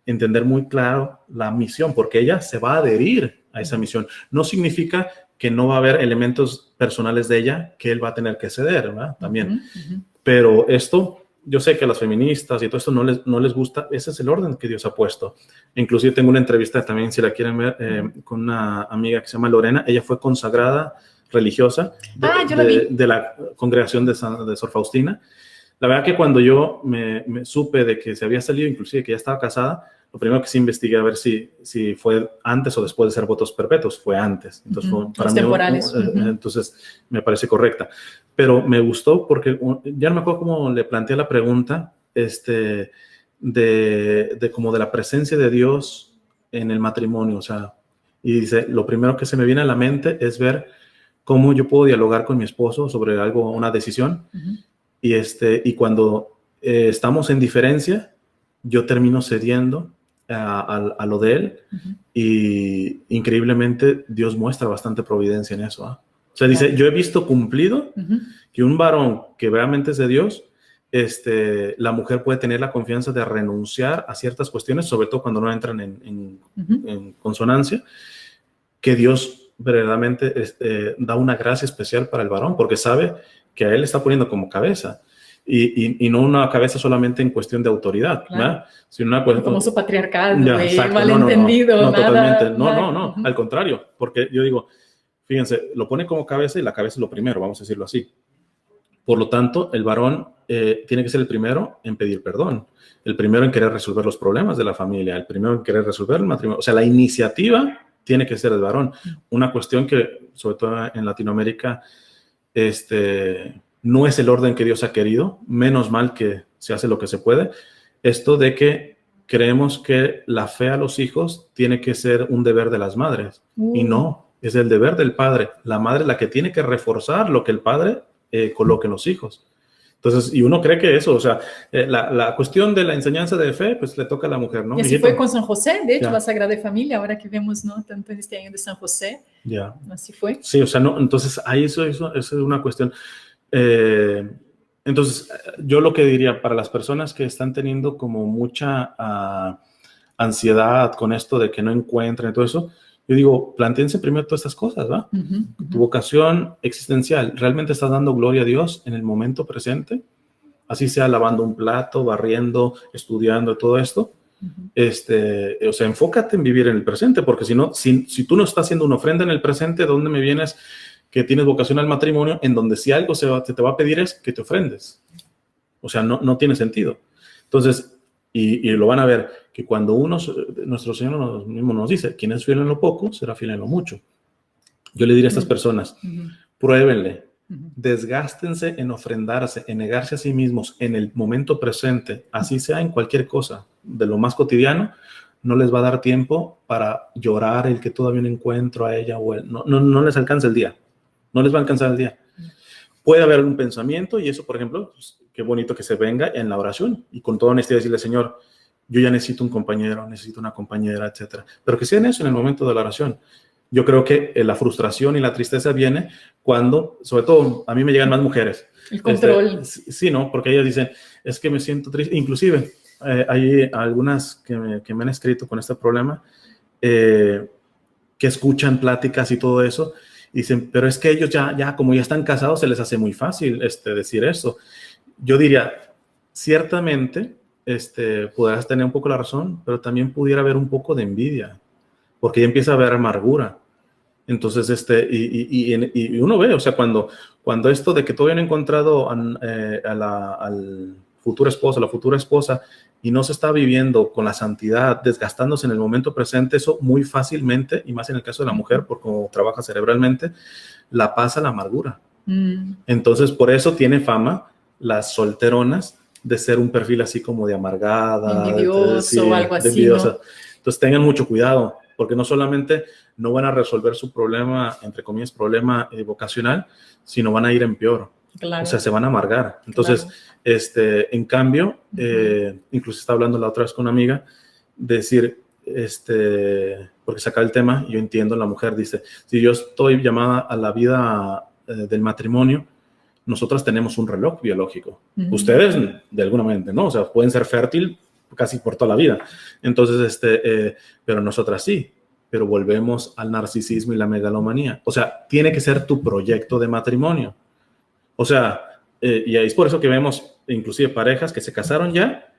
entender muy claro la misión, porque ella se va a adherir a esa misión. No significa que no va a haber elementos personales de ella que él va a tener que ceder, ¿verdad? También. Pero esto, yo sé que a las feministas y todo esto no les gusta, ese es el orden que Dios ha puesto. Inclusive tengo una entrevista también, si la quieren ver, con una amiga que se llama Lorena. Ella fue consagrada religiosa de la congregación de Sor Faustina. La verdad que cuando yo me supe de que se había salido, inclusive que ya estaba casada, lo primero que sí investigué a ver si fue antes o después de ser votos perpetuos. Fue antes. Entonces, para mí, temporales. Entonces me parece correcta. Pero me gustó porque ya no me acuerdo cómo le planteé la pregunta, como de la presencia de Dios en el matrimonio. O sea, y dice, lo primero que se me viene a la mente es ver cómo yo puedo dialogar con mi esposo sobre algo, una decisión. Y cuando estamos en diferencia, yo termino cediendo a lo de él, y increíblemente Dios muestra bastante providencia en eso. O sea, dice, yo he visto cumplido que un varón que realmente es de Dios la mujer puede tener la confianza de renunciar a ciertas cuestiones, sobre todo cuando no entran en consonancia, que Dios verdaderamente da una gracia especial para el varón, porque sabe que a él está poniendo como cabeza. Y no una cabeza solamente en cuestión de autoridad, claro, ¿verdad? Sino una cuestión, como su patriarcal, ya, exacto, malentendido. No, nada, totalmente. nada. No, al contrario, porque yo digo, fíjense, lo pone como cabeza y la cabeza es lo primero, vamos a decirlo así. Por lo tanto, el varón tiene que ser el primero en pedir perdón, el primero en querer resolver los problemas de la familia, el primero en querer resolver el matrimonio. O sea, la iniciativa tiene que ser el varón. Una cuestión que, sobre todo en Latinoamérica, no es el orden que Dios ha querido, menos mal que se hace lo que se puede. Esto de que creemos que la fe a los hijos tiene que ser un deber de las madres, y no, es el deber del padre. La madre es la que tiene que reforzar lo que el padre coloque en los hijos. Entonces, y uno cree que eso, o sea, la cuestión de la enseñanza de fe, pues le toca a la mujer, ¿no? Y así fue con San José, de hecho, ya. La Sagrada Familia, ahora que vemos, ¿no? Tanto en este año de San José. Ya. Así fue. Sí, o sea, no, entonces ahí eso es una cuestión. Entonces, yo lo que diría para las personas que están teniendo como mucha ansiedad con esto de que no encuentran y todo eso, yo digo, plantéense primero todas estas cosas, ¿va? Tu vocación existencial, ¿realmente estás dando gloria a Dios en el momento presente? Así sea lavando un plato, barriendo, estudiando, todo esto. O sea, enfócate en vivir en el presente, porque si no, si tú no estás haciendo una ofrenda en el presente, ¿dónde me vienes que tienes vocación al matrimonio, en donde si algo se te va a pedir es que te ofrendes? O sea, no tiene sentido. Entonces, y lo van a ver, que cuando nuestro Señor mismo nos dice, quien es fiel en lo poco, será fiel en lo mucho. Yo le diría a estas personas, pruébenle, desgástense en ofrendarse, en negarse a sí mismos en el momento presente, así sea en cualquier cosa, de lo más cotidiano. No les va a dar tiempo para llorar el que todavía no encuentro a ella o él. No les alcanza el día. No les va a alcanzar el día. Puede haber un pensamiento, y eso, por ejemplo, pues, qué bonito que se venga en la oración y con toda honestidad decirle, Señor, yo ya necesito un compañero, necesito una compañera, etcétera. Pero que sea en eso, en el momento de la oración. Yo creo que la frustración y la tristeza viene cuando, sobre todo, a mí me llegan más mujeres. El control. Sí, ¿no? Porque ellas dicen, es que me siento triste. Inclusive, hay algunas que me han escrito con este problema, que escuchan pláticas y todo eso, y dicen, pero es que ellos ya como ya están casados, se les hace muy fácil decir eso. Yo diría, ciertamente, podrás tener un poco la razón, pero también pudiera haber un poco de envidia, porque ya empieza a haber amargura. Entonces, y uno ve, o sea, cuando esto de que todavía no he encontrado al futuro esposo, la futura esposa, y no se está viviendo con la santidad, desgastándose en el momento presente, eso muy fácilmente, y más en el caso de la mujer, por cómo trabaja cerebralmente, la pasa la amargura. Entonces, por eso tiene fama las solteronas de ser un perfil así como de amargada, envidioso o algo así, envidiosa, ¿no? Entonces, tengan mucho cuidado, porque no solamente no van a resolver su problema, entre comillas, problema vocacional, sino van a ir en peor. Claro. O sea, se van a amargar. Entonces, claro. En cambio, incluso estaba hablando la otra vez con una amiga, decir, porque saca el tema, yo entiendo, la mujer dice, si yo estoy llamada a la vida del matrimonio, nosotras tenemos un reloj biológico. Ustedes, de alguna manera, ¿no? O sea, pueden ser fértil casi por toda la vida. Entonces, pero nosotras sí. Pero volvemos al narcisismo y la megalomanía. O sea, tiene que ser tu proyecto de matrimonio. O sea, y es por eso que vemos inclusive parejas que se casaron ya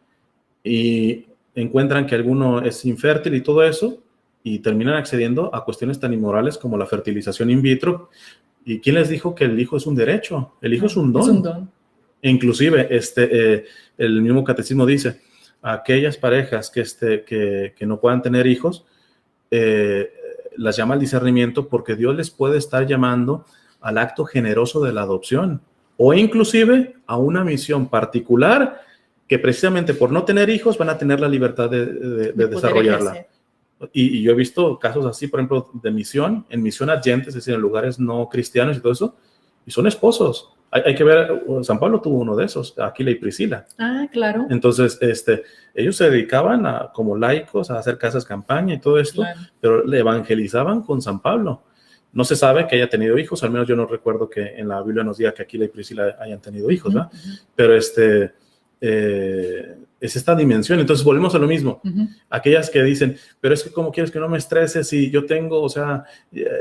y encuentran que alguno es infértil y todo eso, y terminan accediendo a cuestiones tan inmorales como la fertilización in vitro. ¿Y quién les dijo que el hijo es un derecho? El hijo es un don. Es un don. E inclusive, el mismo catecismo dice, aquellas parejas que no puedan tener hijos, las llama al discernimiento, porque Dios les puede estar llamando al acto generoso de la adopción, o inclusive a una misión particular que precisamente por no tener hijos van a tener la libertad de desarrollarla. Y yo he visto casos así, por ejemplo, de misión, en misión adyentes, es decir, en lugares no cristianos y todo eso, y son esposos. Hay que ver, San Pablo tuvo uno de esos, Aquila y Priscila. Ah, claro. Entonces, ellos se dedicaban como laicos a hacer casas campaña y todo esto, claro, pero le evangelizaban con San Pablo. No se sabe que haya tenido hijos, al menos yo no recuerdo que en la Biblia nos diga que Aquila y Priscila hayan tenido hijos, ¿verdad? Pero es esta dimensión. Entonces volvemos a lo mismo. Aquellas que dicen, pero es que ¿cómo quieres que no me estrese si yo tengo, o sea,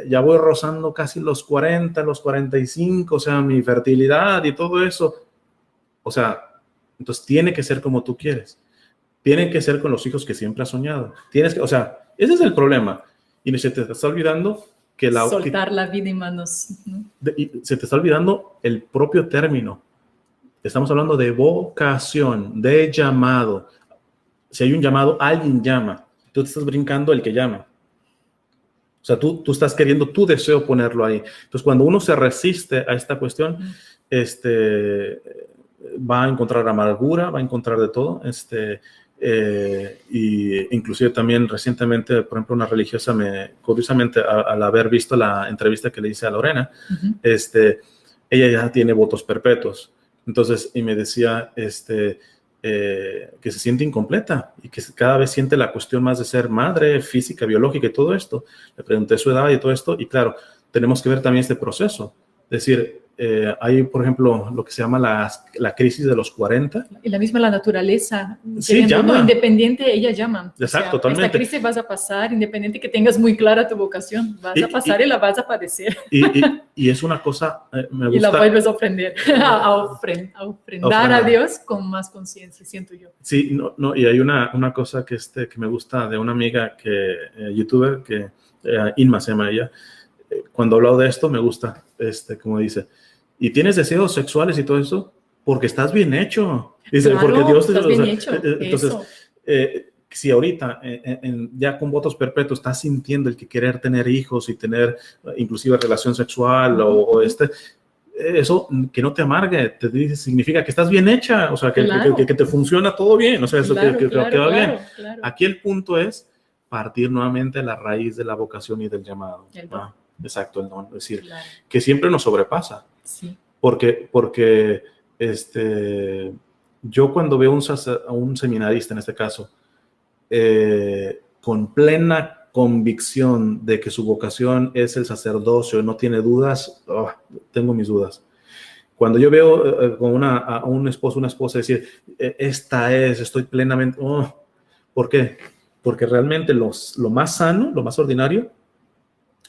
ya voy rozando casi los 40, los 45, o sea, mi fertilidad y todo eso? O sea, entonces tiene que ser como tú quieres. Tiene que ser con los hijos que siempre has soñado. Tienes que, o sea, ese es el problema. Y se te está olvidando que soltar la vida en manos. Se te está olvidando el propio término. Estamos hablando de vocación, de llamado. Si hay un llamado, alguien llama. Tú te estás brincando el que llama. O sea, tú estás queriendo tu deseo ponerlo ahí. Entonces, cuando uno se resiste a esta cuestión, va a encontrar amargura, va a encontrar de todo. Y inclusive también recientemente, por ejemplo, una religiosa curiosamente, al haber visto la entrevista que le hice a Lorena, ella ya tiene votos perpetuos. Entonces, y me decía que se siente incompleta y que cada vez siente la cuestión más de ser madre, física, biológica y todo esto. Le pregunté su edad y todo esto, y claro, tenemos que ver también este proceso. Es decir, hay, por ejemplo, lo que se llama la crisis de los 40. Y la misma la naturaleza. Sí, llama. Independiente, ella llama. Exacto, o sea, totalmente. Esta crisis vas a pasar, independiente que tengas muy clara tu vocación. Vas a pasar y la vas a padecer. Y es una cosa, me gusta. Y la vuelves a ofrender, a ofrendar a Dios con más conciencia, siento yo. Sí, y hay una cosa que me gusta de una amiga youtuber, que Inma se llama ella. Cuando hablo de esto, me gusta, como dice, y tienes deseos sexuales y todo eso, porque estás bien hecho. Dice, claro, porque Dios te estás bien hecho. Entonces, si ahorita, ya con votos perpetuos, estás sintiendo el que querer tener hijos y tener inclusive relación sexual eso que no te amargue, significa que estás bien hecha, o sea, que te funciona todo bien, o sea, eso que va bien. Claro. Aquí el punto es partir nuevamente a la raíz de la vocación y del llamado. Exacto, el don. Es decir, que siempre nos sobrepasa. Sí. Porque yo cuando veo a un seminarista, en este caso, con plena convicción de que su vocación es el sacerdocio y no tiene dudas, tengo mis dudas. Cuando yo veo a un esposo, una esposa decir, estoy plenamente... ¿Por qué? Porque realmente lo más sano, lo más ordinario,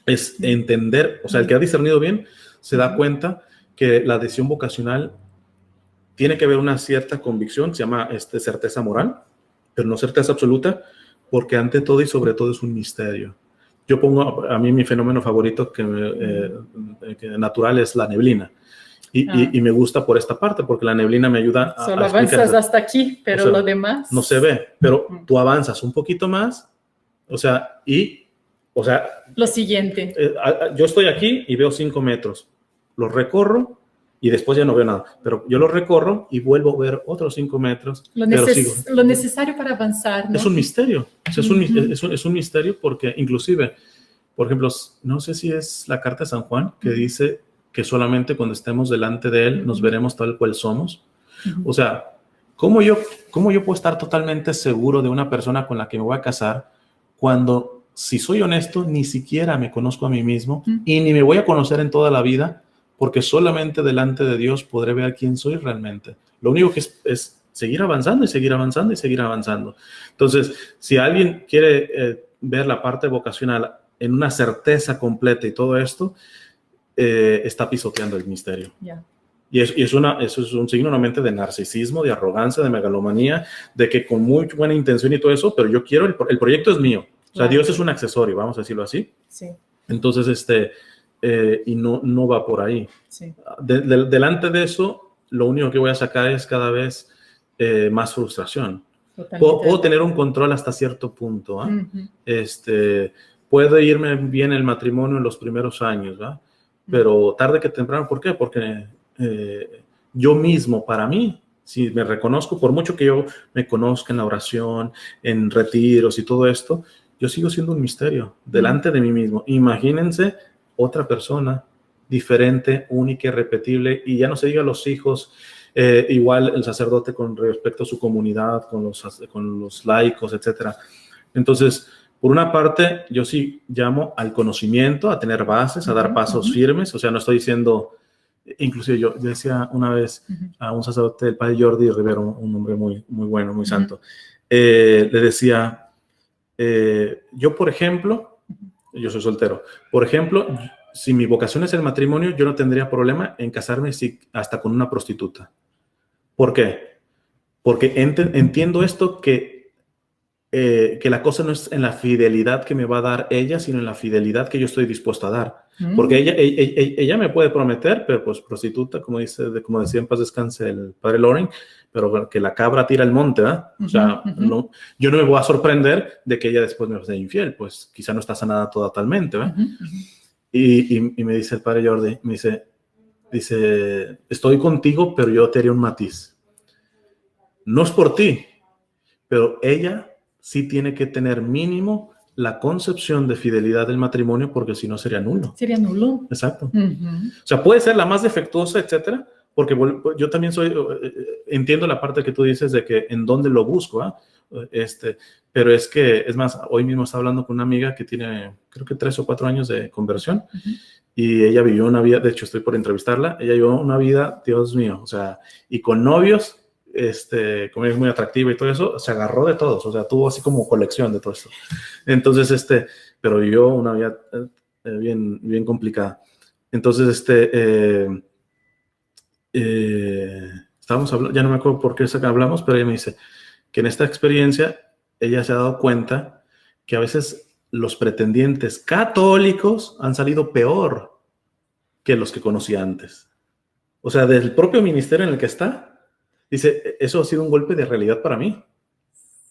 es entender, o sea, el que ha discernido bien se da cuenta que la decisión vocacional tiene que haber una cierta convicción, se llama certeza moral, pero no certeza absoluta, porque ante todo y sobre todo es un misterio. Yo pongo, a mí mi fenómeno favorito que natural es la neblina. Y me gusta por esta parte, porque la neblina me ayuda a solo avanzas hasta aquí, pero lo demás... No se ve, pero tú avanzas un poquito más, lo siguiente. Yo estoy aquí y veo 5 metros. Lo recorro y después ya no veo nada. Pero yo lo recorro y vuelvo a ver otros 5 metros. Lo necesario para avanzar, ¿no? Es un misterio. O sea, es un misterio porque inclusive, por ejemplo, no sé si es la carta de San Juan que dice que solamente cuando estemos delante de Él nos veremos tal cual somos. O sea, ¿cómo yo puedo estar totalmente seguro de una persona con la que me voy a casar cuando, si soy honesto, ni siquiera me conozco a mí mismo y ni me voy a conocer en toda la vida, porque solamente delante de Dios podré ver quién soy realmente? Lo único que es seguir avanzando y seguir avanzando y seguir avanzando. Entonces, si alguien quiere ver la parte vocacional en una certeza completa y todo esto, está pisoteando el misterio. Yeah. Y eso es un signo nuevamente de narcisismo, de arrogancia, de megalomanía, de que con muy buena intención y todo eso, pero yo quiero, el proyecto es mío. O sea, Dios es un accesorio, vamos a decirlo así. Sí. Entonces, y no va por ahí. Sí. Delante de eso, lo único que voy a sacar es cada vez más frustración. Puedo tener un control hasta cierto punto. Puede irme bien el matrimonio en los primeros años, ¿va? Pero tarde que temprano, ¿por qué? Porque yo mismo, para mí, si me reconozco, por mucho que yo me conozca en la oración, en retiros y todo esto, yo sigo siendo un misterio delante de mí mismo. Imagínense otra persona diferente, única, irrepetible, y ya no se diga los hijos, igual el sacerdote con respecto a su comunidad, con los laicos, etc. Entonces, por una parte, yo sí llamo al conocimiento, a tener bases, a dar pasos firmes. O sea, no estoy diciendo inclusive yo decía una vez a un sacerdote, el padre Jordi Rivero, un hombre muy, muy bueno, muy santo, le decía, yo por ejemplo, yo soy soltero, por ejemplo, si mi vocación es el matrimonio, yo no tendría problema en casarme hasta con una prostituta. ¿Por qué? Porque entiendo esto que la cosa no es en la fidelidad que me va a dar ella, sino en la fidelidad que yo estoy dispuesto a dar. Porque ella me puede prometer, pero pues prostituta, como decía en paz descanse el padre Loring, pero que la cabra tira al monte, ¿verdad? O sea, no, yo no me voy a sorprender de que ella después me sea infiel, pues quizá no está sanada totalmente, ¿verdad? Y me dice el padre Jordi, me dice, estoy contigo, pero yo te haría un matiz. No es por ti, pero ella sí tiene que tener mínimo la concepción de fidelidad del matrimonio, porque si no sería nulo. Sería nulo. Exacto. O sea, puede ser la más defectuosa, etcétera, porque yo también entiendo la parte que tú dices de que en dónde lo busco, pero es más, hoy mismo estaba hablando con una amiga que tiene, creo que 3 o 4 años de conversión, y ella vivió una vida, de hecho estoy por entrevistarla, ella vivió una vida, Dios mío, o sea, y con novios, como es muy atractiva y todo eso, se agarró de todos, o sea, tuvo así como colección de todo esto. Entonces, pero vivió una vida bien, bien complicada. Entonces, estábamos hablando, ya no me acuerdo por qué hablamos, pero ella me dice que en esta experiencia ella se ha dado cuenta que a veces los pretendientes católicos han salido peor que los que conocía antes. O sea, del propio ministerio en el que está. Dice, eso ha sido un golpe de realidad para mí.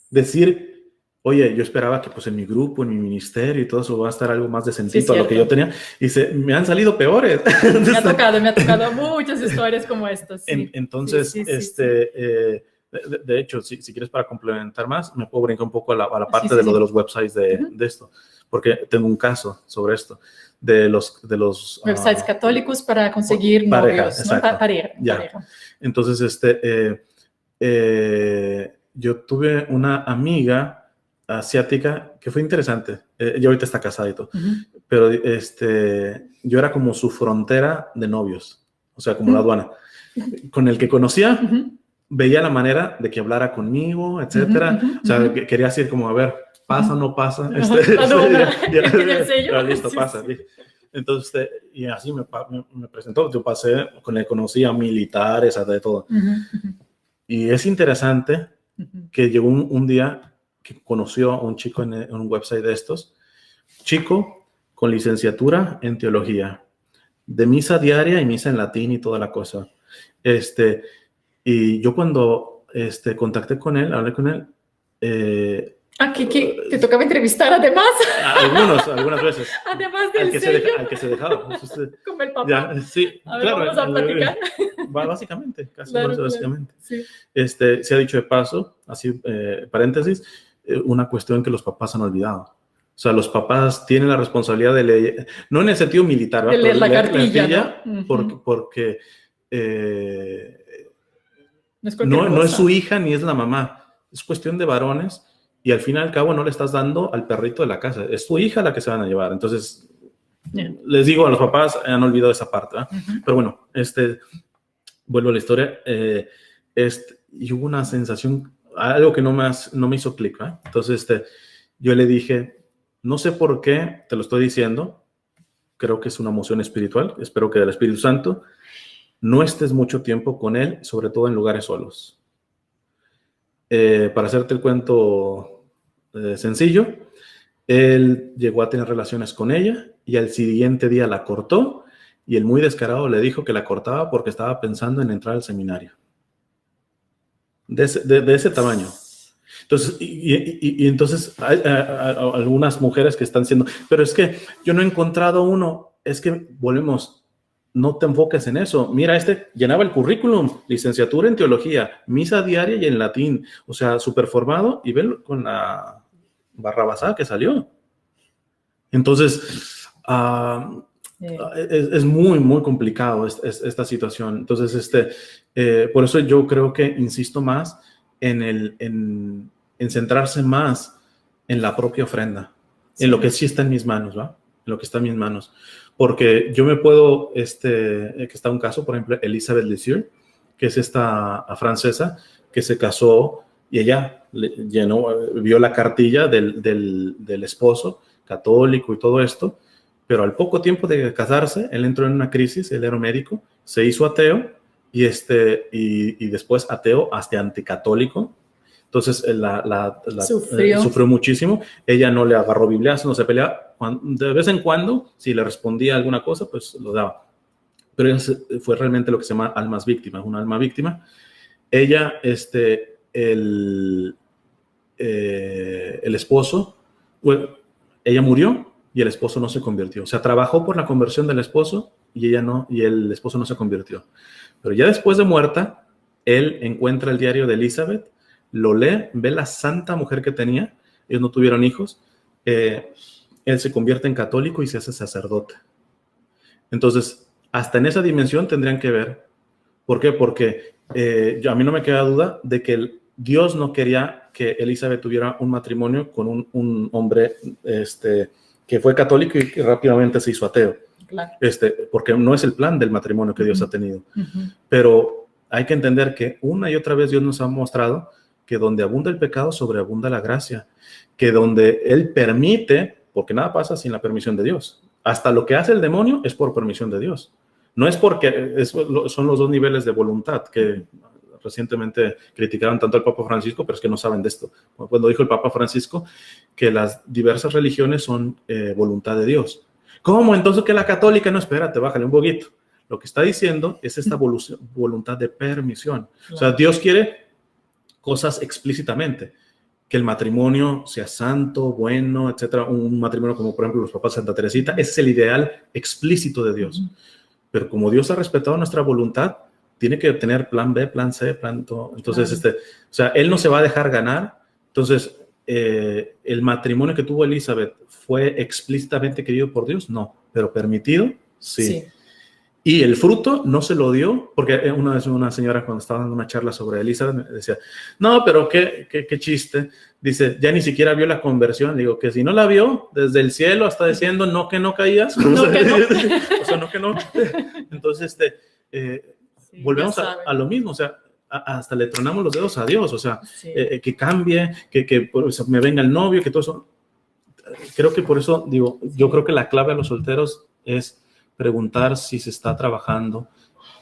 Decir, oye, yo esperaba que pues en mi grupo, en mi ministerio y todo eso va a estar algo más decentito a lo que yo tenía. Dice, me han salido peores. Me ha tocado muchas historias como estas. Sí. Entonces, de hecho, si quieres para complementar más, me puedo brincar un poco a la parte de lo de los websites de esto, porque tengo un caso sobre esto. De los websites católicos para conseguir novios, ¿no? Pareja. Entonces, yo tuve una amiga asiática que fue interesante. Ella ahorita está casada y todo, pero yo era como su frontera de novios, o sea, como la aduana, con el que conocía. Veía la manera de que hablara conmigo, etcétera. O sea, quería decir como, a ver, pasa o no pasa. Listo, pasa. Sí. Entonces, y así me presentó. Yo pasé, con él conocí a militares, a de todo. Y es interesante que llegó un día que conoció a un chico en un website de estos. Chico con licenciatura en teología, de misa diaria y misa en latín y toda la cosa. Y yo cuando contacté con él, hablé con él. ¿Que te tocaba entrevistar además? Algunas veces. Además del sello. Al que se dejaba. Como el papá. Ya, sí, a ver, claro. Vamos a platicar. Básicamente, casi claro, básicamente. Sí. Se ha dicho de paso, así, paréntesis, una cuestión que los papás han olvidado. O sea, los papás tienen la responsabilidad de leer, no en el sentido militar, de leer la cartilla, ¿no? Porque no es su hija ni es la mamá, es cuestión de varones y al fin y al cabo no le estás dando al perrito de la casa, es tu hija la que se van a llevar. Entonces, les digo a los papás, han olvidado esa parte, ¿eh? Pero bueno, vuelvo a la historia, y hubo una sensación, algo que no me hizo clic, ¿eh? Entonces, yo le dije, no sé por qué te lo estoy diciendo, creo que es una moción espiritual, espero que del Espíritu Santo, no estés mucho tiempo con él, sobre todo en lugares solos. Para hacerte el cuento sencillo, él llegó a tener relaciones con ella y al siguiente día la cortó y el muy descarado le dijo que la cortaba porque estaba pensando en entrar al seminario. De ese tamaño. Entonces, y entonces hay algunas mujeres que están diciendo, pero es que yo no he encontrado uno, es que volvemos, no te enfoques en eso. Mira, llenaba el currículum, licenciatura en teología, misa diaria y en latín, o sea, súper formado, y ven con la barrabasada que salió. Entonces, es muy, muy complicado esta situación. Entonces, por eso yo creo que insisto más en centrarse más en la propia ofrenda, en lo que sí está en mis manos, ¿va? en lo que está en mis manos. Porque yo me puedo, que está un caso, por ejemplo, Elizabeth Lisieux, que es esta francesa que se casó y ella vio la cartilla del esposo católico y todo esto, pero al poco tiempo de casarse, él entró en una crisis, él era médico, se hizo ateo y después ateo hasta anticatólico. Entonces sufrió muchísimo. Ella no le agarró bibliazos, no se peleaba. De vez en cuando, si le respondía alguna cosa, pues lo daba. Pero ella fue realmente lo que se llama almas víctimas, una alma víctima. Ella, el esposo, bueno, ella murió y el esposo no se convirtió. O sea, trabajó por la conversión del esposo y ella no, y el esposo no se convirtió. Pero ya después de muerta, él encuentra el diario de Elizabeth, lo lee, ve la santa mujer que tenía, ellos no tuvieron hijos, él se convierte en católico y se hace sacerdote. Entonces, hasta en esa dimensión tendrían que ver. ¿Por qué? Porque a mí no me queda duda de que Dios no quería que Elizabeth tuviera un matrimonio con un hombre que fue católico y que rápidamente se hizo ateo. Claro. Porque no es el plan del matrimonio que Dios ha tenido. Pero hay que entender que una y otra vez Dios nos ha mostrado que donde abunda el pecado, sobreabunda la gracia. Que donde Él permite, porque nada pasa sin la permisión de Dios. Hasta lo que hace el demonio es por permisión de Dios. No es porque son los dos niveles de voluntad que recientemente criticaron tanto al Papa Francisco, pero es que no saben de esto. Cuando dijo el Papa Francisco que las diversas religiones son voluntad de Dios. ¿Cómo? Entonces que la católica, no, espérate, bájale un poquito. Lo que está diciendo es esta voluntad de permisión. Claro. O sea, Dios quiere cosas explícitamente. Que el matrimonio sea santo, bueno, etcétera. Un matrimonio como, por ejemplo, los papás de Santa Teresita, ese es el ideal explícito de Dios. Pero como Dios ha respetado nuestra voluntad, tiene que tener plan B, plan C, plan todo. Entonces, claro. O sea, Él no se va a dejar ganar. Entonces, ¿el matrimonio que tuvo Elizabeth fue explícitamente querido por Dios? No, pero permitido, sí. Y el fruto no se lo dio, porque una vez una señora cuando estaba dando una charla sobre Elizabeth me decía, no, pero qué chiste. Dice, ya ni siquiera vio la conversión. Digo, que si no la vio, desde el cielo hasta diciendo, no, que no caías. No, que no. O sea, no, que no. Entonces, volvemos a lo mismo, o sea, hasta le tronamos los dedos a Dios, o sea, que cambie, que me venga el novio, que todo eso. Creo que por eso, digo, yo creo que la clave a los solteros es preguntar si se está trabajando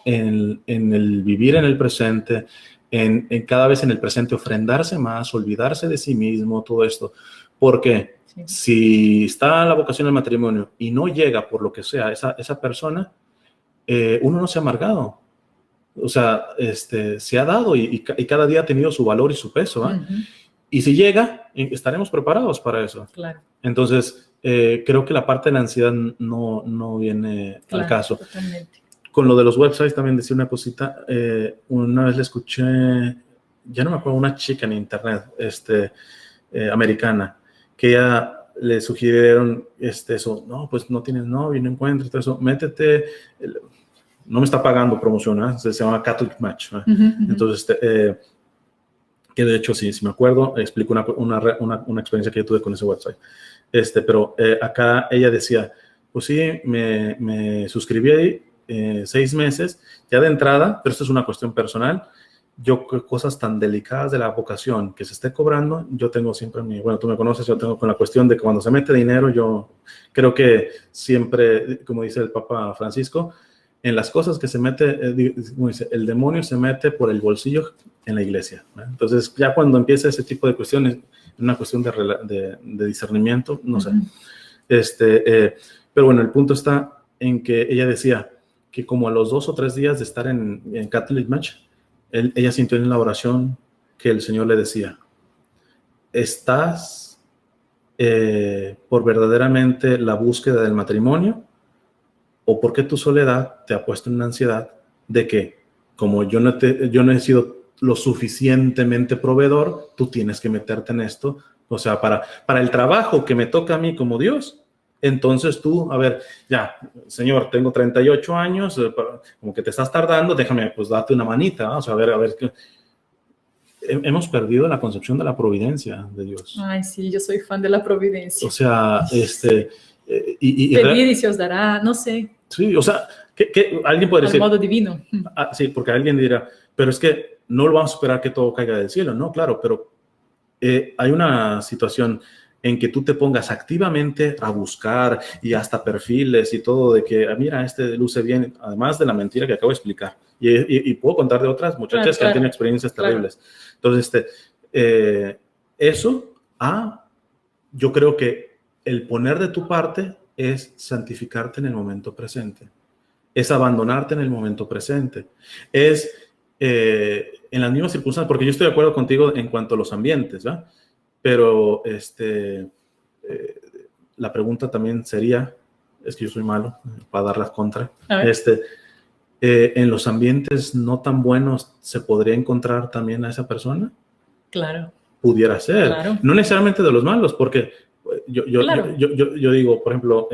en el vivir en el presente, en cada vez en el presente ofrendarse más, olvidarse de sí mismo, todo esto. Porque si está la vocación del matrimonio y no llega por lo que sea esa persona, uno no se ha amargado. O sea, se ha dado y cada día ha tenido su valor y su peso. Y si llega, estaremos preparados para eso. Claro. Entonces, creo que la parte de la ansiedad no viene al caso. Totalmente. Con lo de los websites también decía una cosita. Una vez le escuché, ya no me acuerdo, una chica en internet, americana, que ella le sugirieron eso. No, pues no tienes novio, no encuentras todo eso. Métete. No me está pagando promoción, se llama Catholic Match. Entonces, que de hecho, sí, si me acuerdo, explico una experiencia que yo tuve con ese website. Pero acá ella decía, pues sí, me suscribí ahí 6 meses, ya de entrada, pero esto es una cuestión personal. Yo, cosas tan delicadas de la vocación que se esté cobrando, yo tengo siempre bueno, tú me conoces, yo tengo con la cuestión de que cuando se mete dinero, yo creo que siempre, como dice el Papa Francisco, en las cosas que se mete, como dice, el demonio se mete por el bolsillo en la iglesia, ¿no? Entonces, ya cuando empieza ese tipo de cuestiones, una cuestión de discernimiento, no sé. Pero bueno, el punto está en que ella decía que como a los 2 o 3 días de estar en Catholic Match, ella sintió en la oración que el Señor le decía, ¿estás por verdaderamente la búsqueda del matrimonio? ¿O por qué tu soledad te ha puesto en una ansiedad de que, como yo no he sido lo suficientemente proveedor, tú tienes que meterte en esto? O sea, para el trabajo que me toca a mí como Dios, entonces tú, a ver, ya, Señor, tengo 38 años, como que te estás tardando, déjame, pues, darte una manita, ¿no? O sea, a ver, hemos perdido la concepción de la providencia de Dios. Ay, sí, yo soy fan de la providencia. O sea, Pedid y se os dará, no sé. Sí, o sea, que alguien puede decir... Al modo divino. Sí, porque alguien dirá, pero es que no lo vamos a esperar que todo caiga del cielo. No, claro, pero hay una situación en que tú te pongas activamente a buscar y hasta perfiles y todo de que, mira, este luce bien, además de la mentira que acabo de explicar. Y puedo contar de otras muchachas que han tenido experiencias terribles. Entonces, yo creo que el poner de tu parte es santificarte en el momento presente. Es abandonarte en el momento presente. Es en las mismas circunstancias, porque yo estoy de acuerdo contigo en cuanto a los ambientes, ¿verdad? Pero la pregunta también sería, es que yo soy malo para dar las contra, ¿en los ambientes no tan buenos se podría encontrar también a esa persona? Claro. Pudiera ser. Claro. No necesariamente de los malos, porque yo digo, por ejemplo,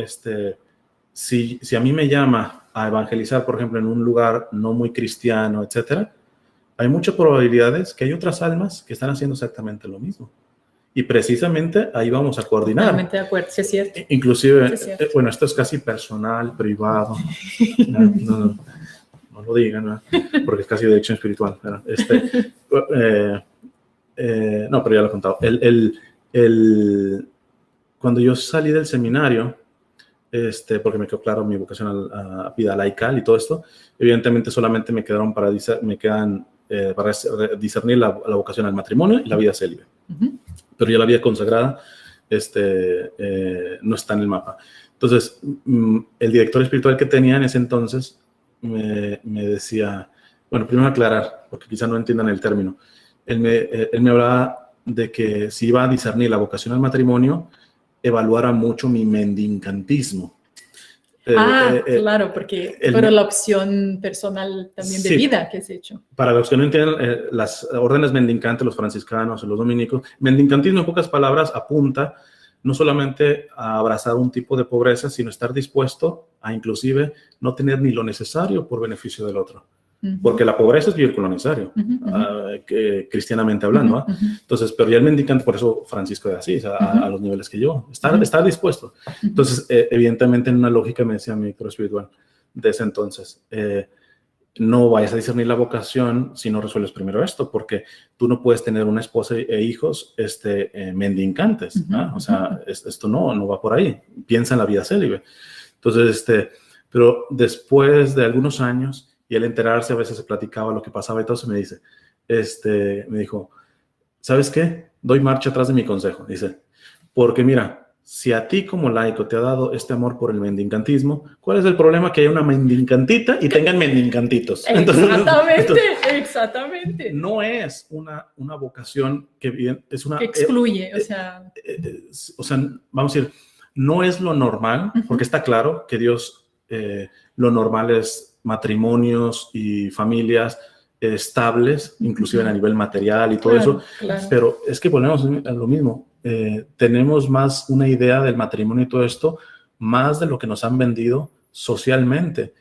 si a mí me llama a evangelizar, por ejemplo, en un lugar no muy cristiano, etcétera, hay muchas probabilidades que hay otras almas que están haciendo exactamente lo mismo. Y precisamente ahí vamos a coordinar. Totalmente de acuerdo, sí es cierto. Inclusive, sí es cierto. Bueno, esto es casi personal, privado. No lo digan, ¿no? Porque es casi de dirección espiritual. No, pero ya lo he contado. Cuando yo salí del seminario, porque me quedó claro mi vocación a vida laical y todo esto, evidentemente solamente me quedan para discernir la vocación al matrimonio y la vida célibe. Uh-huh. Pero ya la vida consagrada no está en el mapa. Entonces, el director espiritual que tenía en ese entonces me decía, bueno, primero aclarar, porque quizá no entiendan el término. Él me hablaba de que si iba a discernir la vocación al matrimonio, evaluara mucho mi mendincantismo. Claro, pero la opción personal también de vida que has hecho. Para los que no entienden, las órdenes mendicantes, los franciscanos, los dominicos, mendicantismo en pocas palabras apunta no solamente a abrazar un tipo de pobreza, sino estar dispuesto a inclusive no tener ni lo necesario por beneficio del otro. Uh-huh. Porque la pobreza es vivir con lo necesario, cristianamente hablando. Uh-huh. Entonces, pero ya el mendicante, por eso Francisco de Asís, a los niveles que yo, estar dispuesto. Entonces, evidentemente, en una lógica me decía mi director espiritual de ese entonces, no vayas a discernir la vocación si no resuelves primero esto, porque tú no puedes tener una esposa e hijos mendicantes. O sea, esto no va por ahí. Piensa en la vida célibe. Entonces, pero después de algunos años, y al enterarse, a veces se platicaba lo que pasaba y todo eso, me dijo, ¿sabes qué? Doy marcha atrás de mi consejo. Dice, porque mira, si a ti como laico te ha dado este amor por el mendicantismo, ¿cuál es el problema? Que haya una mendicantita y tengan mendicantitos. Exactamente. No es una vocación que excluye, o sea, vamos a decir, no es lo normal, porque está claro que Dios, lo normal es matrimonios y familias estables, inclusive a nivel material y todo eso, pero es que volvemos a lo mismo. Tenemos más una idea del matrimonio y todo esto, más de lo que nos han vendido socialmente.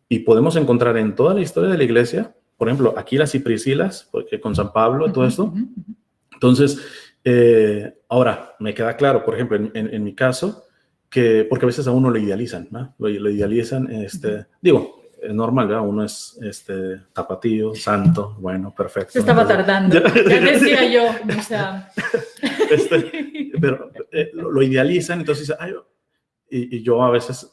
Y podemos encontrar en toda la historia de la iglesia, por ejemplo, Aquilas y Priscilas, porque con San Pablo y todo esto. Entonces, ahora, me queda claro, por ejemplo, en mi caso, porque a veces a uno lo idealizan, ¿no? Lo idealizan, digo, es normal, ¿verdad? Uno es tapatío, santo, bueno, perfecto. Se estaba tardando, ya decía yo, o sea. Pero lo idealizan, entonces, y yo a veces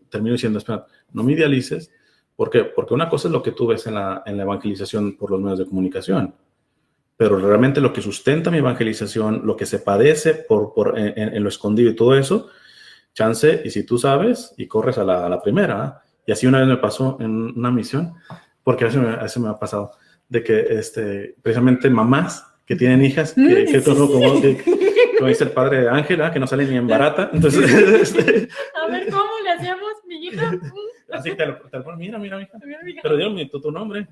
termino diciendo, espera, no me idealices. ¿Por qué? Porque una cosa es lo que tú ves en la evangelización por los medios de comunicación, pero realmente lo que sustenta mi evangelización, lo que se padece en lo escondido y todo eso, chance, y si tú sabes, y corres a la primera. Y así una vez me pasó en una misión, porque a veces me ha pasado, de que precisamente mamás que tienen hijas, como dice el padre Ángela, que no sale ni en barata. Entonces, a ver, ¿cómo le hacíamos, mi hija? Así te lo mira, hija. Pero dime tu nombre.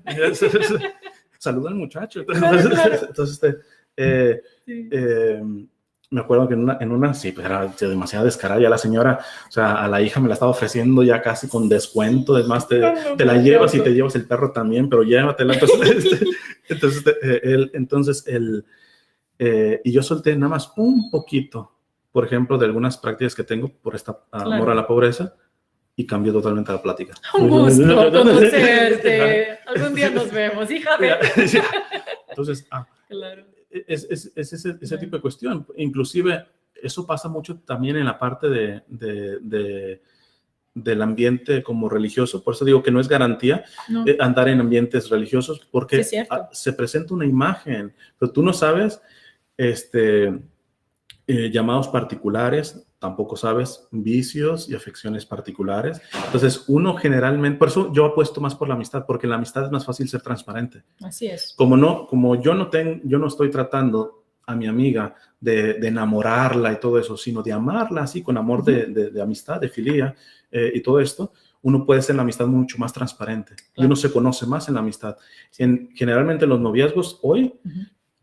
Saluda al muchacho. Entonces, me acuerdo que en una sí, pues era demasiado descarada ya la señora, o sea, a la hija me la estaba ofreciendo ya casi con descuento, además te la llevas y te llevas el perro también, pero llévatela. Entonces, y yo solté nada más un poquito por ejemplo, de algunas prácticas que tengo por esta amor a la pobreza, y cambió totalmente la plática. Un gusto conocerte. Algún día nos vemos, hija de... Entonces, claro. es ese tipo de cuestión. Inclusive, eso pasa mucho también en la parte del ambiente como religioso. Por eso digo que no es garantía andar en ambientes religiosos, porque se presenta una imagen, pero tú no sabes llamados particulares, tampoco sabes vicios y afecciones particulares. Entonces, uno generalmente, por eso yo apuesto más por la amistad, porque en la amistad es más fácil ser transparente. Así es. Como yo no estoy tratando a mi amiga de enamorarla y todo eso, sino de amarla así, con amor de amistad, de filia y todo esto, uno puede ser en la amistad mucho más transparente. Claro. Y uno se conoce más en la amistad. Generalmente en los noviazgos hoy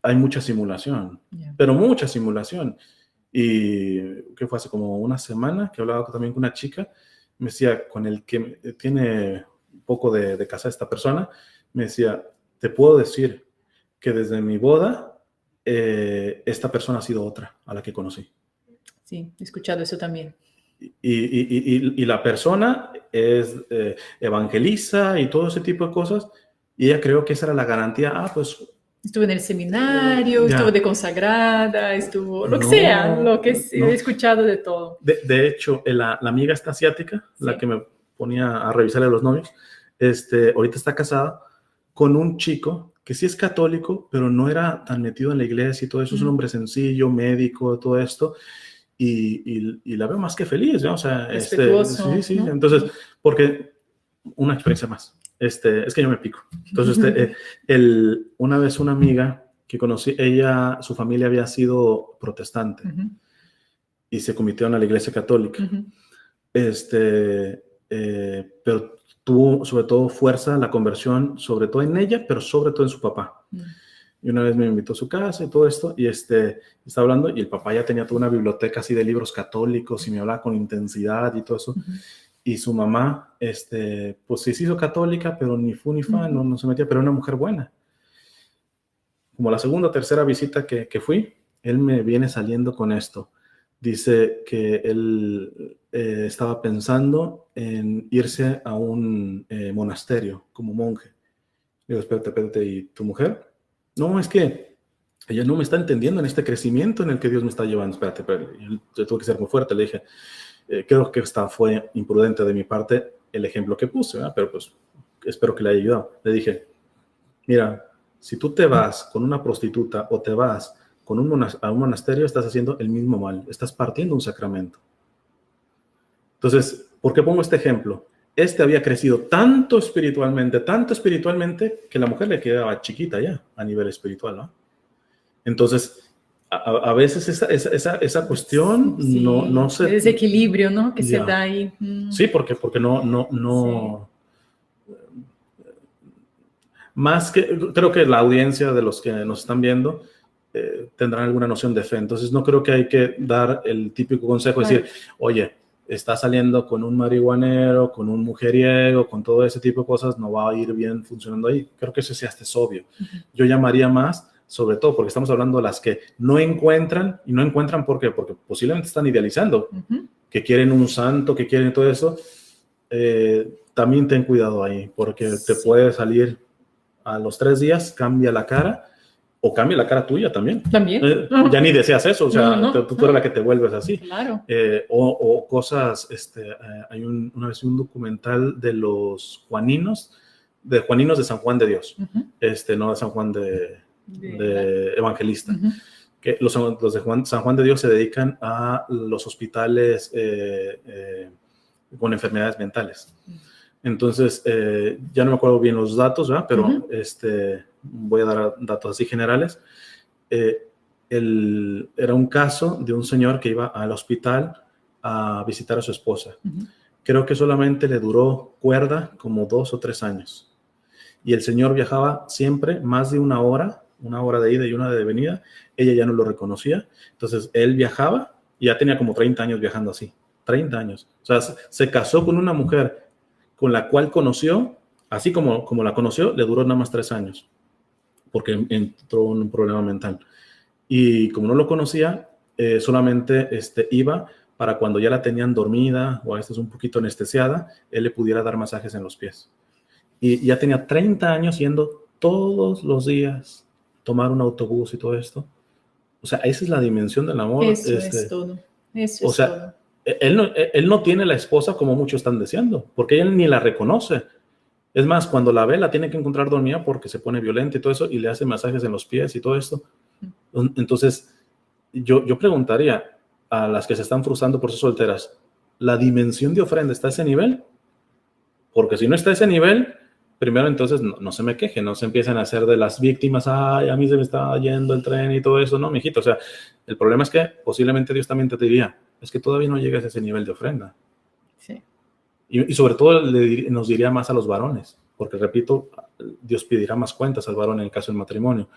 hay mucha simulación, pero mucha simulación. Y que fue hace como una semana que hablaba también con una chica, me decía, con el que tiene un poco de casa esta persona, me decía, te puedo decir que desde mi boda, esta persona ha sido otra a la que conocí. Sí, he escuchado eso también. Y la persona evangeliza y todo ese tipo de cosas, y ella creo que esa era la garantía. Pues estuvo en el seminario, estuvo de consagrada, estuvo lo que sea, he escuchado de todo. De hecho, la amiga esta asiática, la que me ponía a revisarle a los novios, ahorita está casada con un chico que sí es católico, pero no era tan metido en la iglesia y todo eso. Es un hombre sencillo, médico, todo esto. Y la veo más que feliz, ¿no? O sea, respetuoso, sí. ¿no? Entonces, porque una experiencia más. Es que yo me pico. Entonces, una vez una amiga que conocí, su familia había sido protestante y se convirtió en la iglesia católica. Pero tuvo sobre todo fuerza la conversión, sobre todo en ella, pero sobre todo en su papá. Y una vez me invitó a su casa y todo esto, y estaba hablando, y el papá ya tenía toda una biblioteca así de libros católicos, y me hablaba con intensidad y todo eso. Y su mamá, pues sí se hizo católica, pero ni fu ni fa, no se metía, pero era una mujer buena. Como la segunda o tercera visita que fui, él me viene saliendo con esto. Dice que él estaba pensando en irse a un monasterio como monje. Le digo, espérate, ¿y tu mujer? No, es que ella no me está entendiendo en este crecimiento en el que Dios me está llevando. Espérate. Yo tuve que ser muy fuerte. Le dije, creo que fue imprudente de mi parte el ejemplo que puse, ¿verdad? Pero pues espero que le haya ayudado. Le dije, mira, si tú te vas con una prostituta o te vas a un monasterio, estás haciendo el mismo mal. Estás partiendo un sacramento. Entonces, ¿por qué pongo este ejemplo? Había crecido tanto espiritualmente, que la mujer le quedaba chiquita ya a nivel espiritual, ¿no? Entonces, a veces esa cuestión no se... El desequilibrio, ¿no? Que se da ahí. Sí, porque no... Sí. Más que... Creo que la audiencia de los que nos están viendo tendrán alguna noción de fe. Entonces, no creo que hay que dar el típico consejo de decir, oye, está saliendo con un marihuanero, con un mujeriego, con todo ese tipo de cosas, no va a ir bien funcionando ahí. Creo que eso sí hasta es obvio. Yo llamaría más, sobre todo porque estamos hablando de las que no encuentran, y no encuentran ¿por qué? Porque posiblemente están idealizando, que quieren un santo, que quieren todo eso. También ten cuidado ahí, porque te puede salir a los 3 días, cambia la cara, o cambia la cara tuya también. Ya ni deseas eso, o sea, tú eres la que te vuelves así. Claro. O cosas, hay una vez un documental de los Juaninos de San Juan de Dios, no de San Juan de Evangelista. Que los de San Juan de Dios se dedican a los hospitales con enfermedades mentales. Entonces, ya no me acuerdo bien los datos, ¿verdad? Pero voy a dar datos así generales. Era un caso de un señor que iba al hospital a visitar a su esposa. Creo que solamente le duró cuerda como 2 o 3 años. Y el señor viajaba siempre más de una hora de ida y una de venida. Ella ya no lo reconocía. Entonces, él viajaba y ya tenía como 30 años viajando así. 30 años. O sea, se casó con una mujer con la cual conoció, así como la conoció, le duró nada más 3 años, porque entró en un problema mental. Y como no lo conocía, solamente iba para cuando ya la tenían dormida o a veces un poquito anestesiada, él le pudiera dar masajes en los pies. Y ya tenía 30 años yendo todos los días, tomar un autobús y todo esto. O sea, esa es la dimensión del amor. Eso es todo. Eso o es sea, todo. Él no tiene la esposa como muchos están deseando, porque él ni la reconoce. Es más, cuando la ve, la tiene que encontrar dormida porque se pone violenta y todo eso, y le hace masajes en los pies y todo esto. Entonces, yo preguntaría a las que se están frustrando por ser solteras, ¿la dimensión de ofrenda está a ese nivel? Porque si no está a ese nivel, primero entonces no se me quejen, no se empiecen a hacer de las víctimas, ay, a mí se me está yendo el tren y todo eso, no, mijito. O sea, el problema es que posiblemente Dios también te diría, es que todavía no llegas a ese nivel de ofrenda. Sí. Y sobre todo nos diría más a los varones, porque repito, Dios pedirá más cuentas al varón en el caso del matrimonio.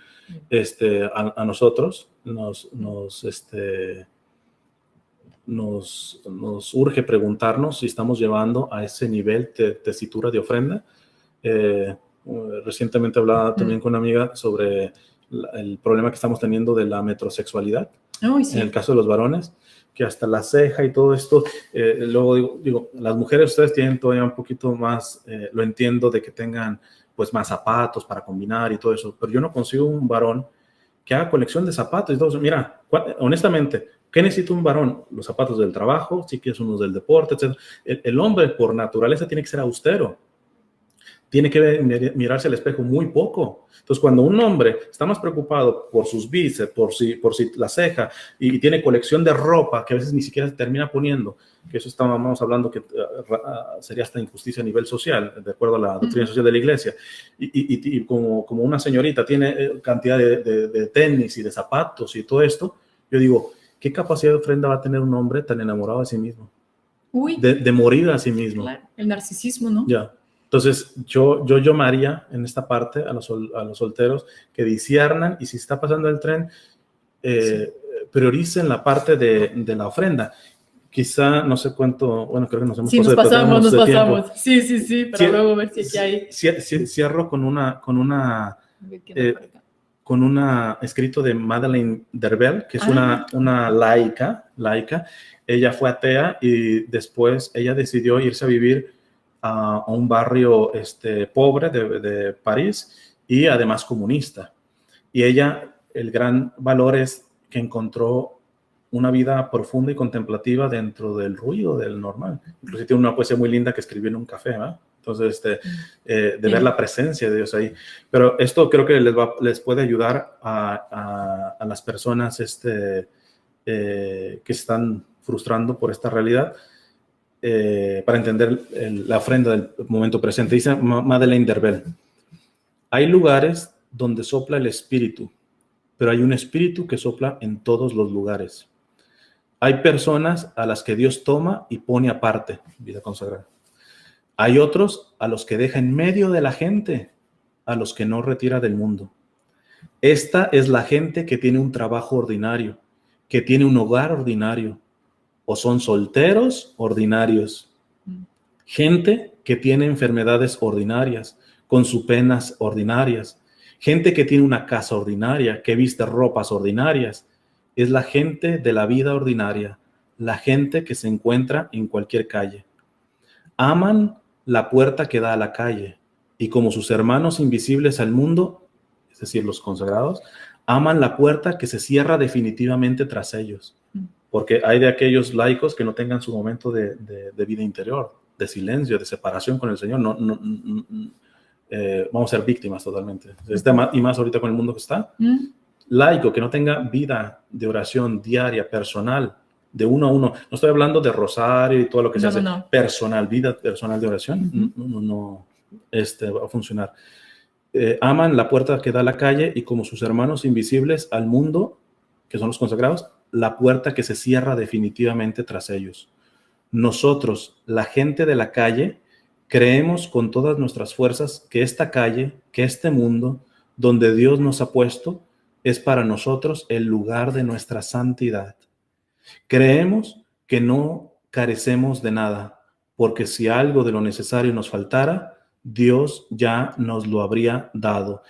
A nosotros nos urge preguntarnos si estamos llevando a ese nivel de tesitura de ofrenda. Recientemente hablaba también con una amiga sobre el problema que estamos teniendo de la metrosexualidad. Sí. En el caso de los varones, que hasta la ceja y todo esto, luego digo, las mujeres, ustedes tienen todavía un poquito más, lo entiendo, de que tengan pues más zapatos para combinar y todo eso, pero yo no consigo un varón que haga colección de zapatos y todo eso. Mira, honestamente, ¿qué necesita un varón? Los zapatos del trabajo, si quieres unos del deporte, etc. El hombre por naturaleza tiene que ser austero. Tiene que mirarse al espejo muy poco. Entonces, cuando un hombre está más preocupado por sus bíceps, por si la ceja, y tiene colección de ropa que a veces ni siquiera se termina poniendo, que eso estábamos hablando que sería hasta injusticia a nivel social, de acuerdo a la doctrina social de la iglesia, y como una señorita tiene cantidad de tenis y de zapatos y todo esto, yo digo, ¿qué capacidad de ofrenda va a tener un hombre tan enamorado de sí mismo? De morir a sí mismo. Claro, el narcisismo, ¿no? Ya. Entonces, yo llamaría en esta parte a los solteros que disciernan, y si está pasando el tren, prioricen la parte de la ofrenda. Quizá, no sé cuánto, bueno, creo que nos hemos pasado. Nos pasamos. Sí, pero luego ver si aquí hay... Cierro con una escrito de Madeleine Derbel, que es una laica. Ella fue atea y después ella decidió irse a vivir a un barrio pobre de París y además comunista. Y ella, el gran valor es que encontró una vida profunda y contemplativa dentro del ruido del normal. Incluso tiene una poesía muy linda que escribió en un café, ¿verdad? Entonces, de ver la presencia de Dios ahí. Pero esto creo que les puede ayudar a las personas que se están frustrando por esta realidad, para entender la ofrenda del momento presente. Dice Madeleine Derbel, hay lugares donde sopla el espíritu, pero hay un espíritu que sopla en todos los lugares. Hay personas a las que Dios toma y pone aparte, vida consagrada. Hay otros a los que deja en medio de la gente, a los que no retira del mundo. Esta es la gente que tiene un trabajo ordinario, que tiene un hogar ordinario, o son solteros ordinarios. Gente que tiene enfermedades ordinarias, con sus penas ordinarias. Gente que tiene una casa ordinaria, que viste ropas ordinarias. Es la gente de la vida ordinaria, la gente que se encuentra en cualquier calle. Aman la puerta que da a la calle, y como sus hermanos invisibles al mundo, es decir, los consagrados, aman la puerta que se cierra definitivamente tras ellos. Porque hay de aquellos laicos que no tengan su momento de vida interior, de silencio, de separación con el Señor. Vamos a ser víctimas totalmente. Y más ahorita con el mundo que está. Laico que no tenga vida de oración diaria, personal, de uno a uno. No estoy hablando de rosario y todo lo que se hace. Personal, vida personal de oración. No va a funcionar. Aman la puerta que da a la calle, y como sus hermanos invisibles al mundo, que son los consagrados, la puerta que se cierra definitivamente tras ellos. Nosotros, la gente de la calle, creemos con todas nuestras fuerzas que esta calle, que este mundo, donde Dios nos ha puesto, es para nosotros el lugar de nuestra santidad. Creemos que no carecemos de nada, porque si algo de lo necesario nos faltara, Dios ya nos lo habría dado.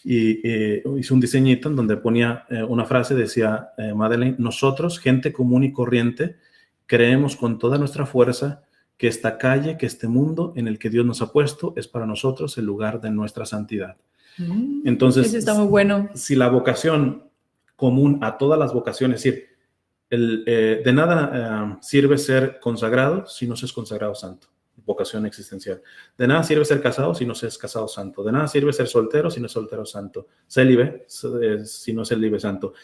hice un diseñito en donde ponía una frase, decía Madeleine: nosotros, gente común y corriente, creemos con toda nuestra fuerza que esta calle, que este mundo en el que Dios nos ha puesto es para nosotros el lugar de nuestra santidad. Entonces, eso está muy bueno. Si la vocación común a todas las vocaciones, es decir, de nada sirve ser consagrado si no se es consagrado santo, vocación existencial. De nada sirve ser casado si no se es casado santo. De nada sirve ser soltero si no es soltero santo. Célibe si no es célibe santo.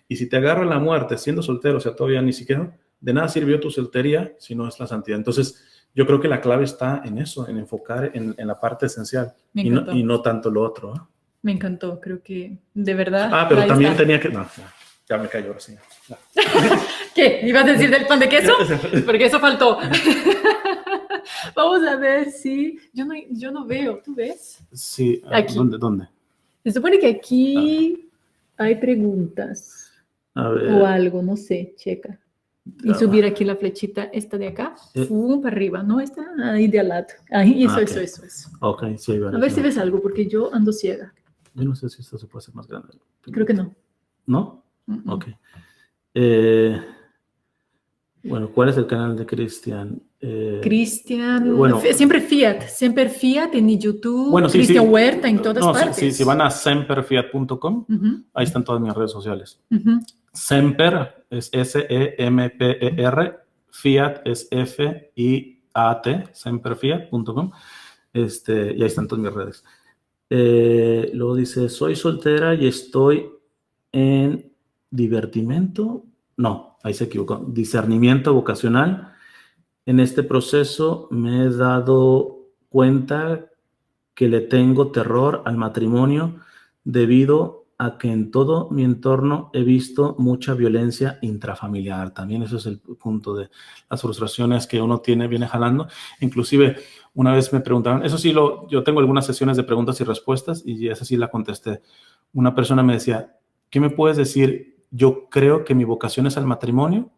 Y si te agarra la muerte siendo soltero, o sea, todavía ni siquiera, de nada sirvió tu soltería si no es la santidad. Entonces, yo creo que la clave está en eso, en enfocar en la parte esencial y no tanto lo otro, ¿eh? Me encantó, creo que de verdad. Pero también está. Tenía que... No, ya me cayó ahora sí. No. ¿Qué? ¿Ibas a decir del pan de queso? Porque eso faltó. Vamos a ver si... Yo no veo, ¿tú ves? Sí, aquí. ¿Dónde? Se supone que aquí hay preguntas. A ver. O algo, no sé, checa. Y subir aquí la flechita, esta de acá, para arriba, ¿no? Esta ahí de al lado. Ahí, eso. Ok, sí, hay varias. A ver si ves algo, porque yo ando ciega. Yo no sé si esto se puede hacer más grande. Creo que no. ¿No? Ok. Bueno, ¿cuál es el canal de Cristian? Cristian, bueno, siempre Fiat en YouTube, bueno, sí, Cristian Huerta en todas partes. Sí, si van a semperfiat.com, ahí están todas mis redes sociales. Semper es S-E-M-P-E-R, Fiat es F-I-A-T, semperfiat.com, y ahí están todas mis redes. Luego dice: soy soltera y estoy en divertimento. No, ahí se equivocó. Discernimiento vocacional. En este proceso me he dado cuenta que le tengo terror al matrimonio debido a que en todo mi entorno he visto mucha violencia intrafamiliar. También eso es el punto de las frustraciones que uno viene jalando. Inclusive, una vez me preguntaron, eso sí, yo tengo algunas sesiones de preguntas y respuestas y esa sí la contesté. Una persona me decía: ¿qué me puedes decir? Yo creo que mi vocación es al matrimonio,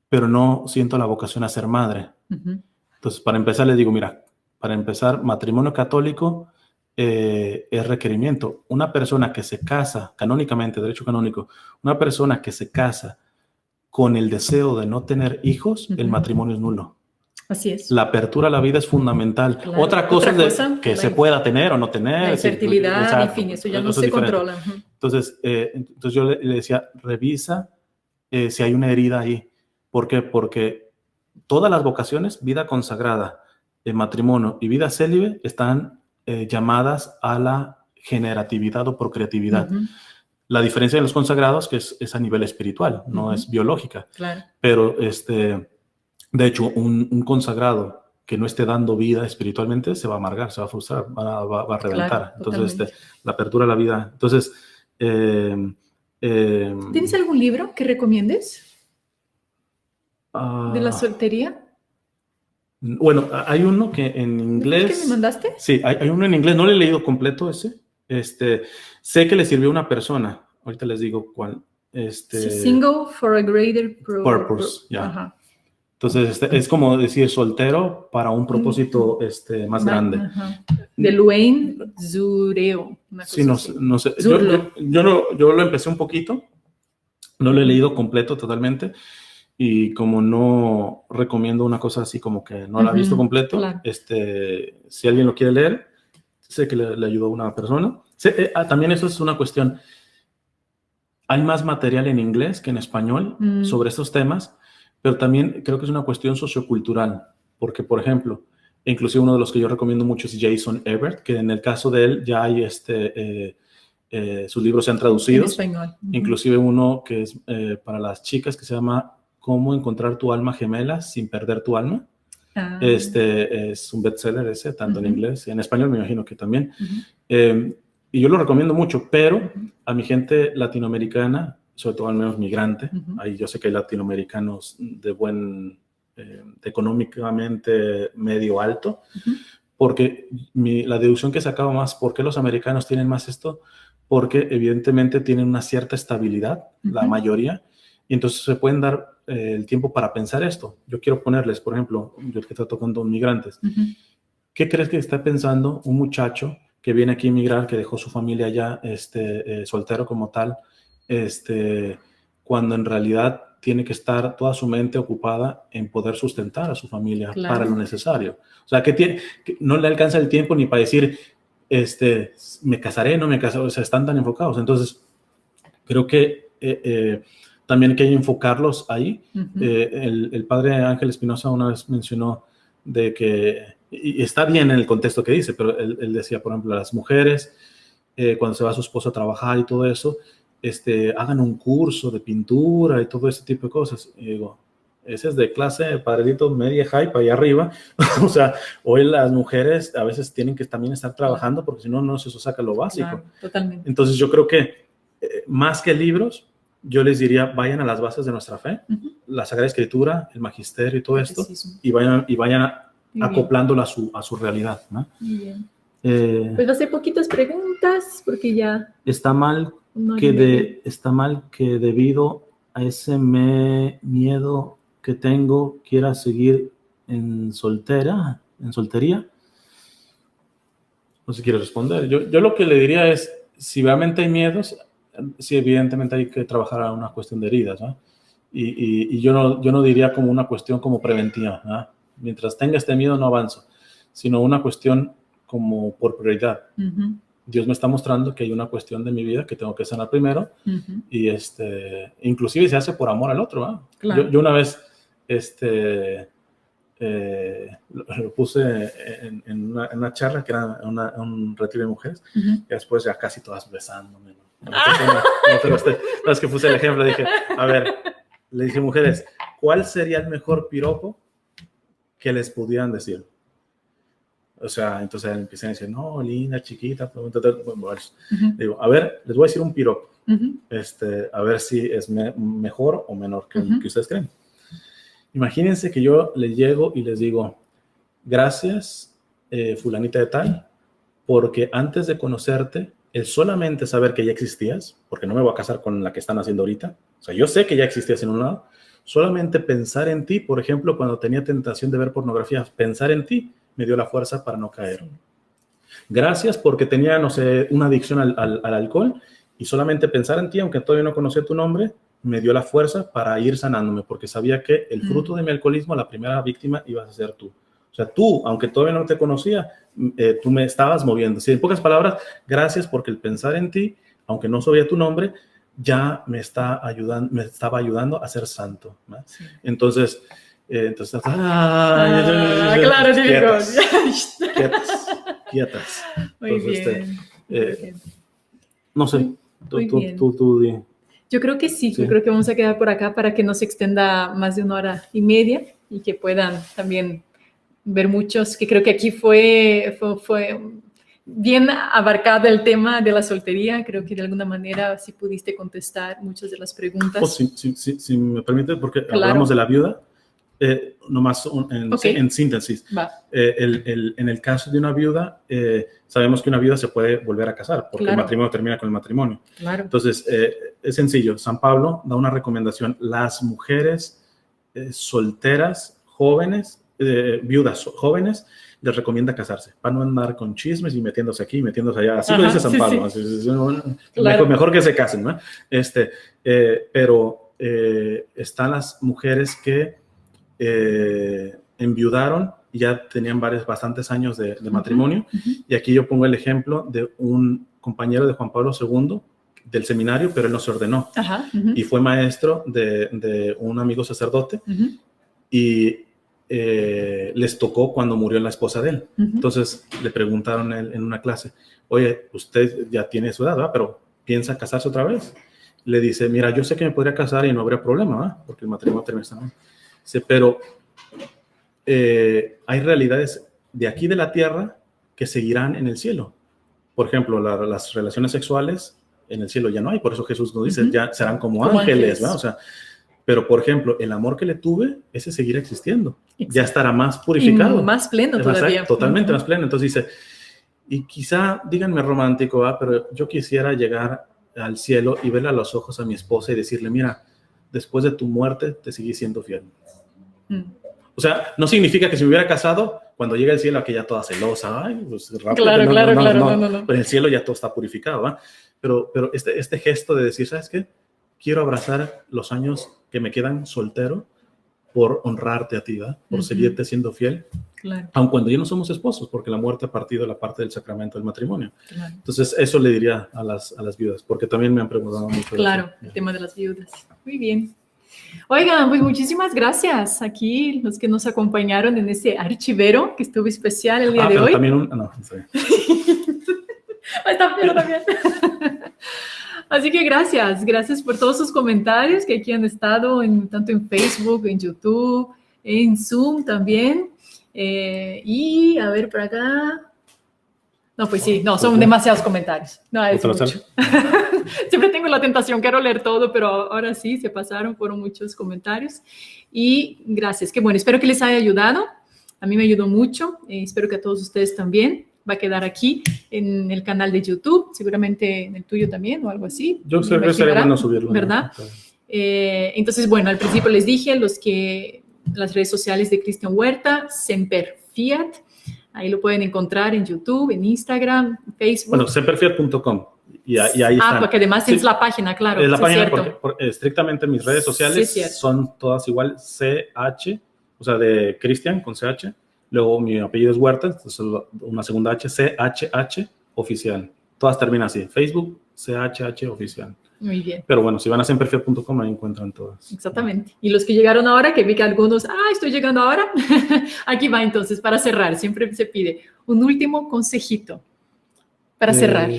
pero no siento la vocación a ser madre. Entonces, para empezar, les digo, mira, para empezar, matrimonio católico es requerimiento. Una persona que se casa, canónicamente, derecho canónico, una persona que se casa con el deseo de no tener hijos, el matrimonio es nulo. Así es. La apertura a la vida es fundamental. Claro. Otra cosa es que se pueda tener o no tener. La fertilidad, en fin, eso ya no se controla. Entonces yo le decía, revisa si hay una herida ahí. ¿Por qué? Porque todas las vocaciones, vida consagrada, matrimonio y vida célibe, están llamadas a la generatividad o procreatividad. La diferencia de los consagrados que es a nivel espiritual, no es biológica. Claro. Pero de hecho, un consagrado que no esté dando vida espiritualmente se va a amargar, se va a frustrar, va a reventar. Claro, entonces, la apertura a la vida. Entonces, ¿tienes algún libro que recomiendes de la soltería? Bueno, hay uno que en inglés... ¿Qué me mandaste? Sí, hay uno en inglés, no lo he leído completo ese. Sé que le sirvió a una persona, ahorita les digo cuál. Single for a greater purpose, ya. Yeah. Entonces, es como decir soltero para un propósito más grande. De Luane Zureo. Sí, no sé. Yo lo empecé un poquito, no lo he leído completo totalmente, y como no recomiendo una cosa así como que no la he visto completo, claro. Si alguien lo quiere leer, sé que le ayudó a una persona. También eso es una cuestión. Hay más material en inglés que en español sobre estos temas, pero también creo que es una cuestión sociocultural, porque, por ejemplo, inclusive uno de los que yo recomiendo mucho es Jason Evert, que en el caso de él ya hay sus libros se han traducido. En español. Inclusive uno que es para las chicas, que se llama Cómo encontrar tu alma gemela sin perder tu alma. Es un bestseller ese, tanto en inglés y en español, me imagino que también. Y yo lo recomiendo mucho, pero a mi gente latinoamericana, sobre todo al menos migrante, ahí yo sé que hay latinoamericanos de económicamente medio alto, porque la deducción que sacaba más, ¿por qué los americanos tienen más esto? Porque evidentemente tienen una cierta estabilidad, la mayoría, y entonces se pueden dar el tiempo para pensar esto. Yo quiero ponerles, por ejemplo, yo que estoy tocando migrantes, ¿qué crees que está pensando un muchacho que viene aquí a emigrar, que dejó su familia allá, soltero como tal, cuando en realidad tiene que estar toda su mente ocupada en poder sustentar a su familia para lo necesario. O sea, que no le alcanza el tiempo ni para decir, me casaré, no me casaré, o sea, están tan enfocados. Entonces, creo que también hay que enfocarlos ahí. El padre Ángel Espinosa una vez mencionó de que, y está bien en el contexto que dice, pero él decía, por ejemplo, las mujeres, cuando se va su esposo a trabajar y todo eso, hagan un curso de pintura y todo ese tipo de cosas. Y digo, ese es de clase, padrito, media, high, para allá arriba. O sea, hoy las mujeres a veces tienen que también estar trabajando porque si no, no se saca lo básico. Claro, totalmente. Entonces yo creo que más que libros, yo les diría, vayan a las bases de nuestra fe, la Sagrada Escritura, el Magisterio y todo esto, y vayan acoplándola a su realidad, ¿no? Muy bien. Pues va a ser poquitas preguntas, porque ya... Está mal que debido a ese miedo que tengo, quiera seguir en soltería. No sé si quiere responder. Yo lo que le diría es, si realmente hay miedos, sí, evidentemente hay que trabajar a una cuestión de heridas, ¿no? Y yo no diría como una cuestión como preventiva, ¿no? Mientras tenga este miedo no avanzo, sino una cuestión como por prioridad. Dios me está mostrando que hay una cuestión de mi vida que tengo que sanar primero, y inclusive se hace por amor al otro, ¿no? Claro. Yo una vez lo puse en una charla que era un retiro de mujeres, y después ya casi todas besándome, ¿no? Pero es que puse el ejemplo, dije, a ver, le dije, mujeres, ¿cuál sería el mejor piropo que les pudieran decir? O sea, entonces empiezan a decir, no, linda, chiquita, digo, a ver, les voy a decir un piropo, a ver si es mejor o menor que el que ustedes creen. Imagínense que yo les llego y les digo, gracias, fulanita de tal, porque antes de conocerte, el solamente saber que ya existías, porque no me voy a casar con la que están haciendo ahorita, o sea, yo sé que ya existías en un lado, solamente pensar en ti, por ejemplo, cuando tenía tentación de ver pornografía, pensar en ti me dio la fuerza para no caer. Gracias porque tenía, no sé, una adicción al alcohol, y solamente pensar en ti, aunque todavía no conocía tu nombre, me dio la fuerza para ir sanándome, porque sabía que el fruto de mi alcoholismo, la primera víctima, ibas a ser tú. O sea, tú, aunque todavía no te conocía, tú me estabas moviendo. Sí, en pocas palabras, gracias porque el pensar en ti, aunque no sabía tu nombre, ya me estaba ayudando a ser santo, ¿no? Sí. Entonces, claro, quietas. Muy Entonces, bien. No sé, tú di. Yo creo que sí, yo creo que vamos a quedar por acá para que no se extenda más de 1 hora y media y que puedan también ver muchos, que creo que aquí fue bien abarcado el tema de la soltería. Creo que de alguna manera sí pudiste contestar muchas de las preguntas. Si me permite, porque hablamos de la viuda, nomás en síntesis. En el caso de una viuda, sabemos que una viuda se puede volver a casar, porque el matrimonio termina con el matrimonio. Claro. Entonces, es sencillo. San Pablo da una recomendación. Las mujeres solteras, jóvenes, viudas jóvenes, les recomienda casarse, para no andar con chismes y metiéndose aquí, metiéndose allá. Así lo dice San Pablo. Sí. Mejor que se casen, ¿no? Pero están las mujeres que enviudaron y ya tenían bastantes años de matrimonio. Y aquí yo pongo el ejemplo de un compañero de Juan Pablo II del seminario, pero él no se ordenó. Y fue maestro de un amigo sacerdote, y les tocó cuando murió la esposa de él. Entonces le preguntaron a él en una clase, oye, usted ya tiene su edad, ¿verdad? Pero ¿piensa casarse otra vez? Le dice, mira, yo sé que me podría casar y no habría problema, ¿verdad? Porque el matrimonio termina, ¿no? Dice, pero hay realidades de aquí de la tierra que seguirán en el cielo. Por ejemplo, las relaciones sexuales en el cielo ya no hay, por eso Jesús nos dice, ya serán como ángeles, ¿verdad? O sea, pero por ejemplo, el amor que le tuve, ese seguirá existiendo. Exacto. Ya estará más purificado. Y más pleno todavía. Totalmente más pleno. Entonces dice, y quizá, díganme romántico, pero yo quisiera llegar al cielo y verle a los ojos a mi esposa y decirle, mira, después de tu muerte te seguí siendo fiel. O sea, no significa que si me hubiera casado, cuando llega el cielo, aquella toda celosa, ay, pues rápido. Claro, no, claro, no, claro, no, no. Pero en el cielo ya todo está purificado, ¿va? Pero este gesto de decir, ¿sabes qué? Quiero abrazar los años que me quedan soltero por honrarte a ti, ¿va? Por seguirte siendo fiel. Claro. Aun cuando ya no somos esposos, porque la muerte ha partido la parte del sacramento del matrimonio. Claro. Entonces, eso le diría a las viudas, porque también me han preguntado mucho. Claro, el tema de las viudas. Muy bien. Oigan, pues muchísimas gracias aquí los que nos acompañaron en este archivero que estuvo especial el día de hoy. También no sé. Está bien, también. Así que gracias por todos sus comentarios que aquí han estado, tanto en Facebook, en YouTube, en Zoom también. Y a ver por acá. No, pues sí, no, son demasiados comentarios. No, es mucho. Siempre tengo la tentación, quiero leer todo, pero ahora sí, se pasaron, fueron muchos comentarios. Y gracias, qué bueno, espero que les haya ayudado. A mí me ayudó mucho, espero que a todos ustedes también. Va a quedar aquí en el canal de YouTube, seguramente en el tuyo también o algo así. Yo creo que sería bueno subirlo. ¿Verdad? ¿No? Entonces, bueno, al principio les dije las redes sociales de Cristian Huerta, Semper Fiat. Ahí lo pueden encontrar en YouTube, en Instagram, Facebook. Bueno, semperfiat.com. Y ahí está. Porque además es la página, claro. Es la página porque estrictamente mis redes sociales son todas igual CH, o sea, de Cristian con CH. Luego mi apellido es Huerta, entonces una segunda H, CHH oficial. Todas terminan así. Facebook, CHH oficial. Muy bien. Pero bueno, si van a semperfiat.com ahí encuentran todas. Exactamente. Y los que llegaron ahora, que vi que algunos, estoy llegando ahora. Aquí va entonces, para cerrar, siempre se pide un último consejito para cerrar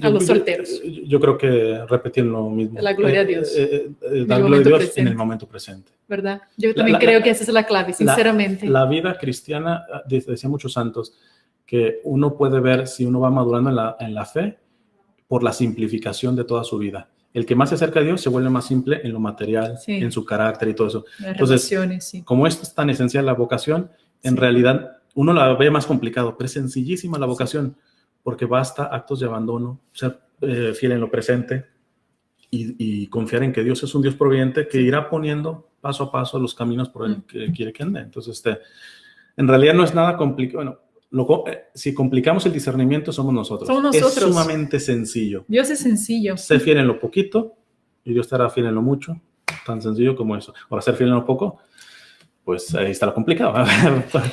a los solteros. Yo creo que repetir lo mismo. La gloria a Dios. La gloria a Dios en el momento presente. ¿Verdad? Yo también creo que esa es la clave, sinceramente. La vida cristiana, decían muchos santos, que uno puede ver si uno va madurando en la fe por la simplificación de toda su vida. El que más se acerca a Dios se vuelve más simple en lo material, en su carácter y todo eso. Entonces, como esto es tan esencial la vocación, en realidad uno la ve más complicado, pero es sencillísima la vocación, porque basta actos de abandono, ser fiel en lo presente y confiar en que Dios es un Dios providente que irá poniendo paso a paso los caminos por el que quiere que ande. Entonces, en realidad no es nada complicado. Bueno, si complicamos el discernimiento somos nosotros. Es sumamente sencillo. Dios es sencillo. Ser fiel en lo poquito y Dios estará fiel en lo mucho. Tan sencillo como eso. Ahora, ser fiel en lo poco, pues ahí está lo complicado.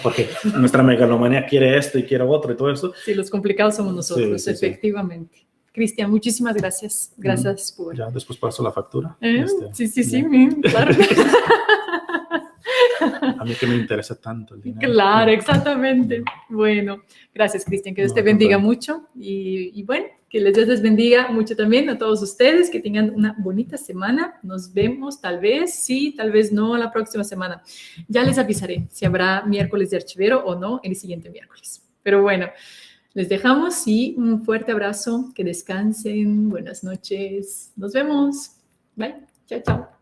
Porque nuestra megalomanía quiere esto y quiere otro y todo eso. Sí, los complicados somos nosotros, efectivamente. Sí. Cristian, muchísimas gracias. Gracias por... Ya, después paso la factura. Sí, claro. A mí que me interesa tanto el dinero. Claro, exactamente. Bueno, gracias, Cristian. Que Dios te bendiga mucho. Y bueno, que Dios les bendiga mucho también a todos ustedes. Que tengan una bonita semana. Nos vemos tal vez, sí, tal vez no la próxima semana. Ya les avisaré si habrá miércoles de archivero o no el siguiente miércoles. Pero bueno, les dejamos y un fuerte abrazo. Que descansen. Buenas noches. Nos vemos. Bye. Chao, chao.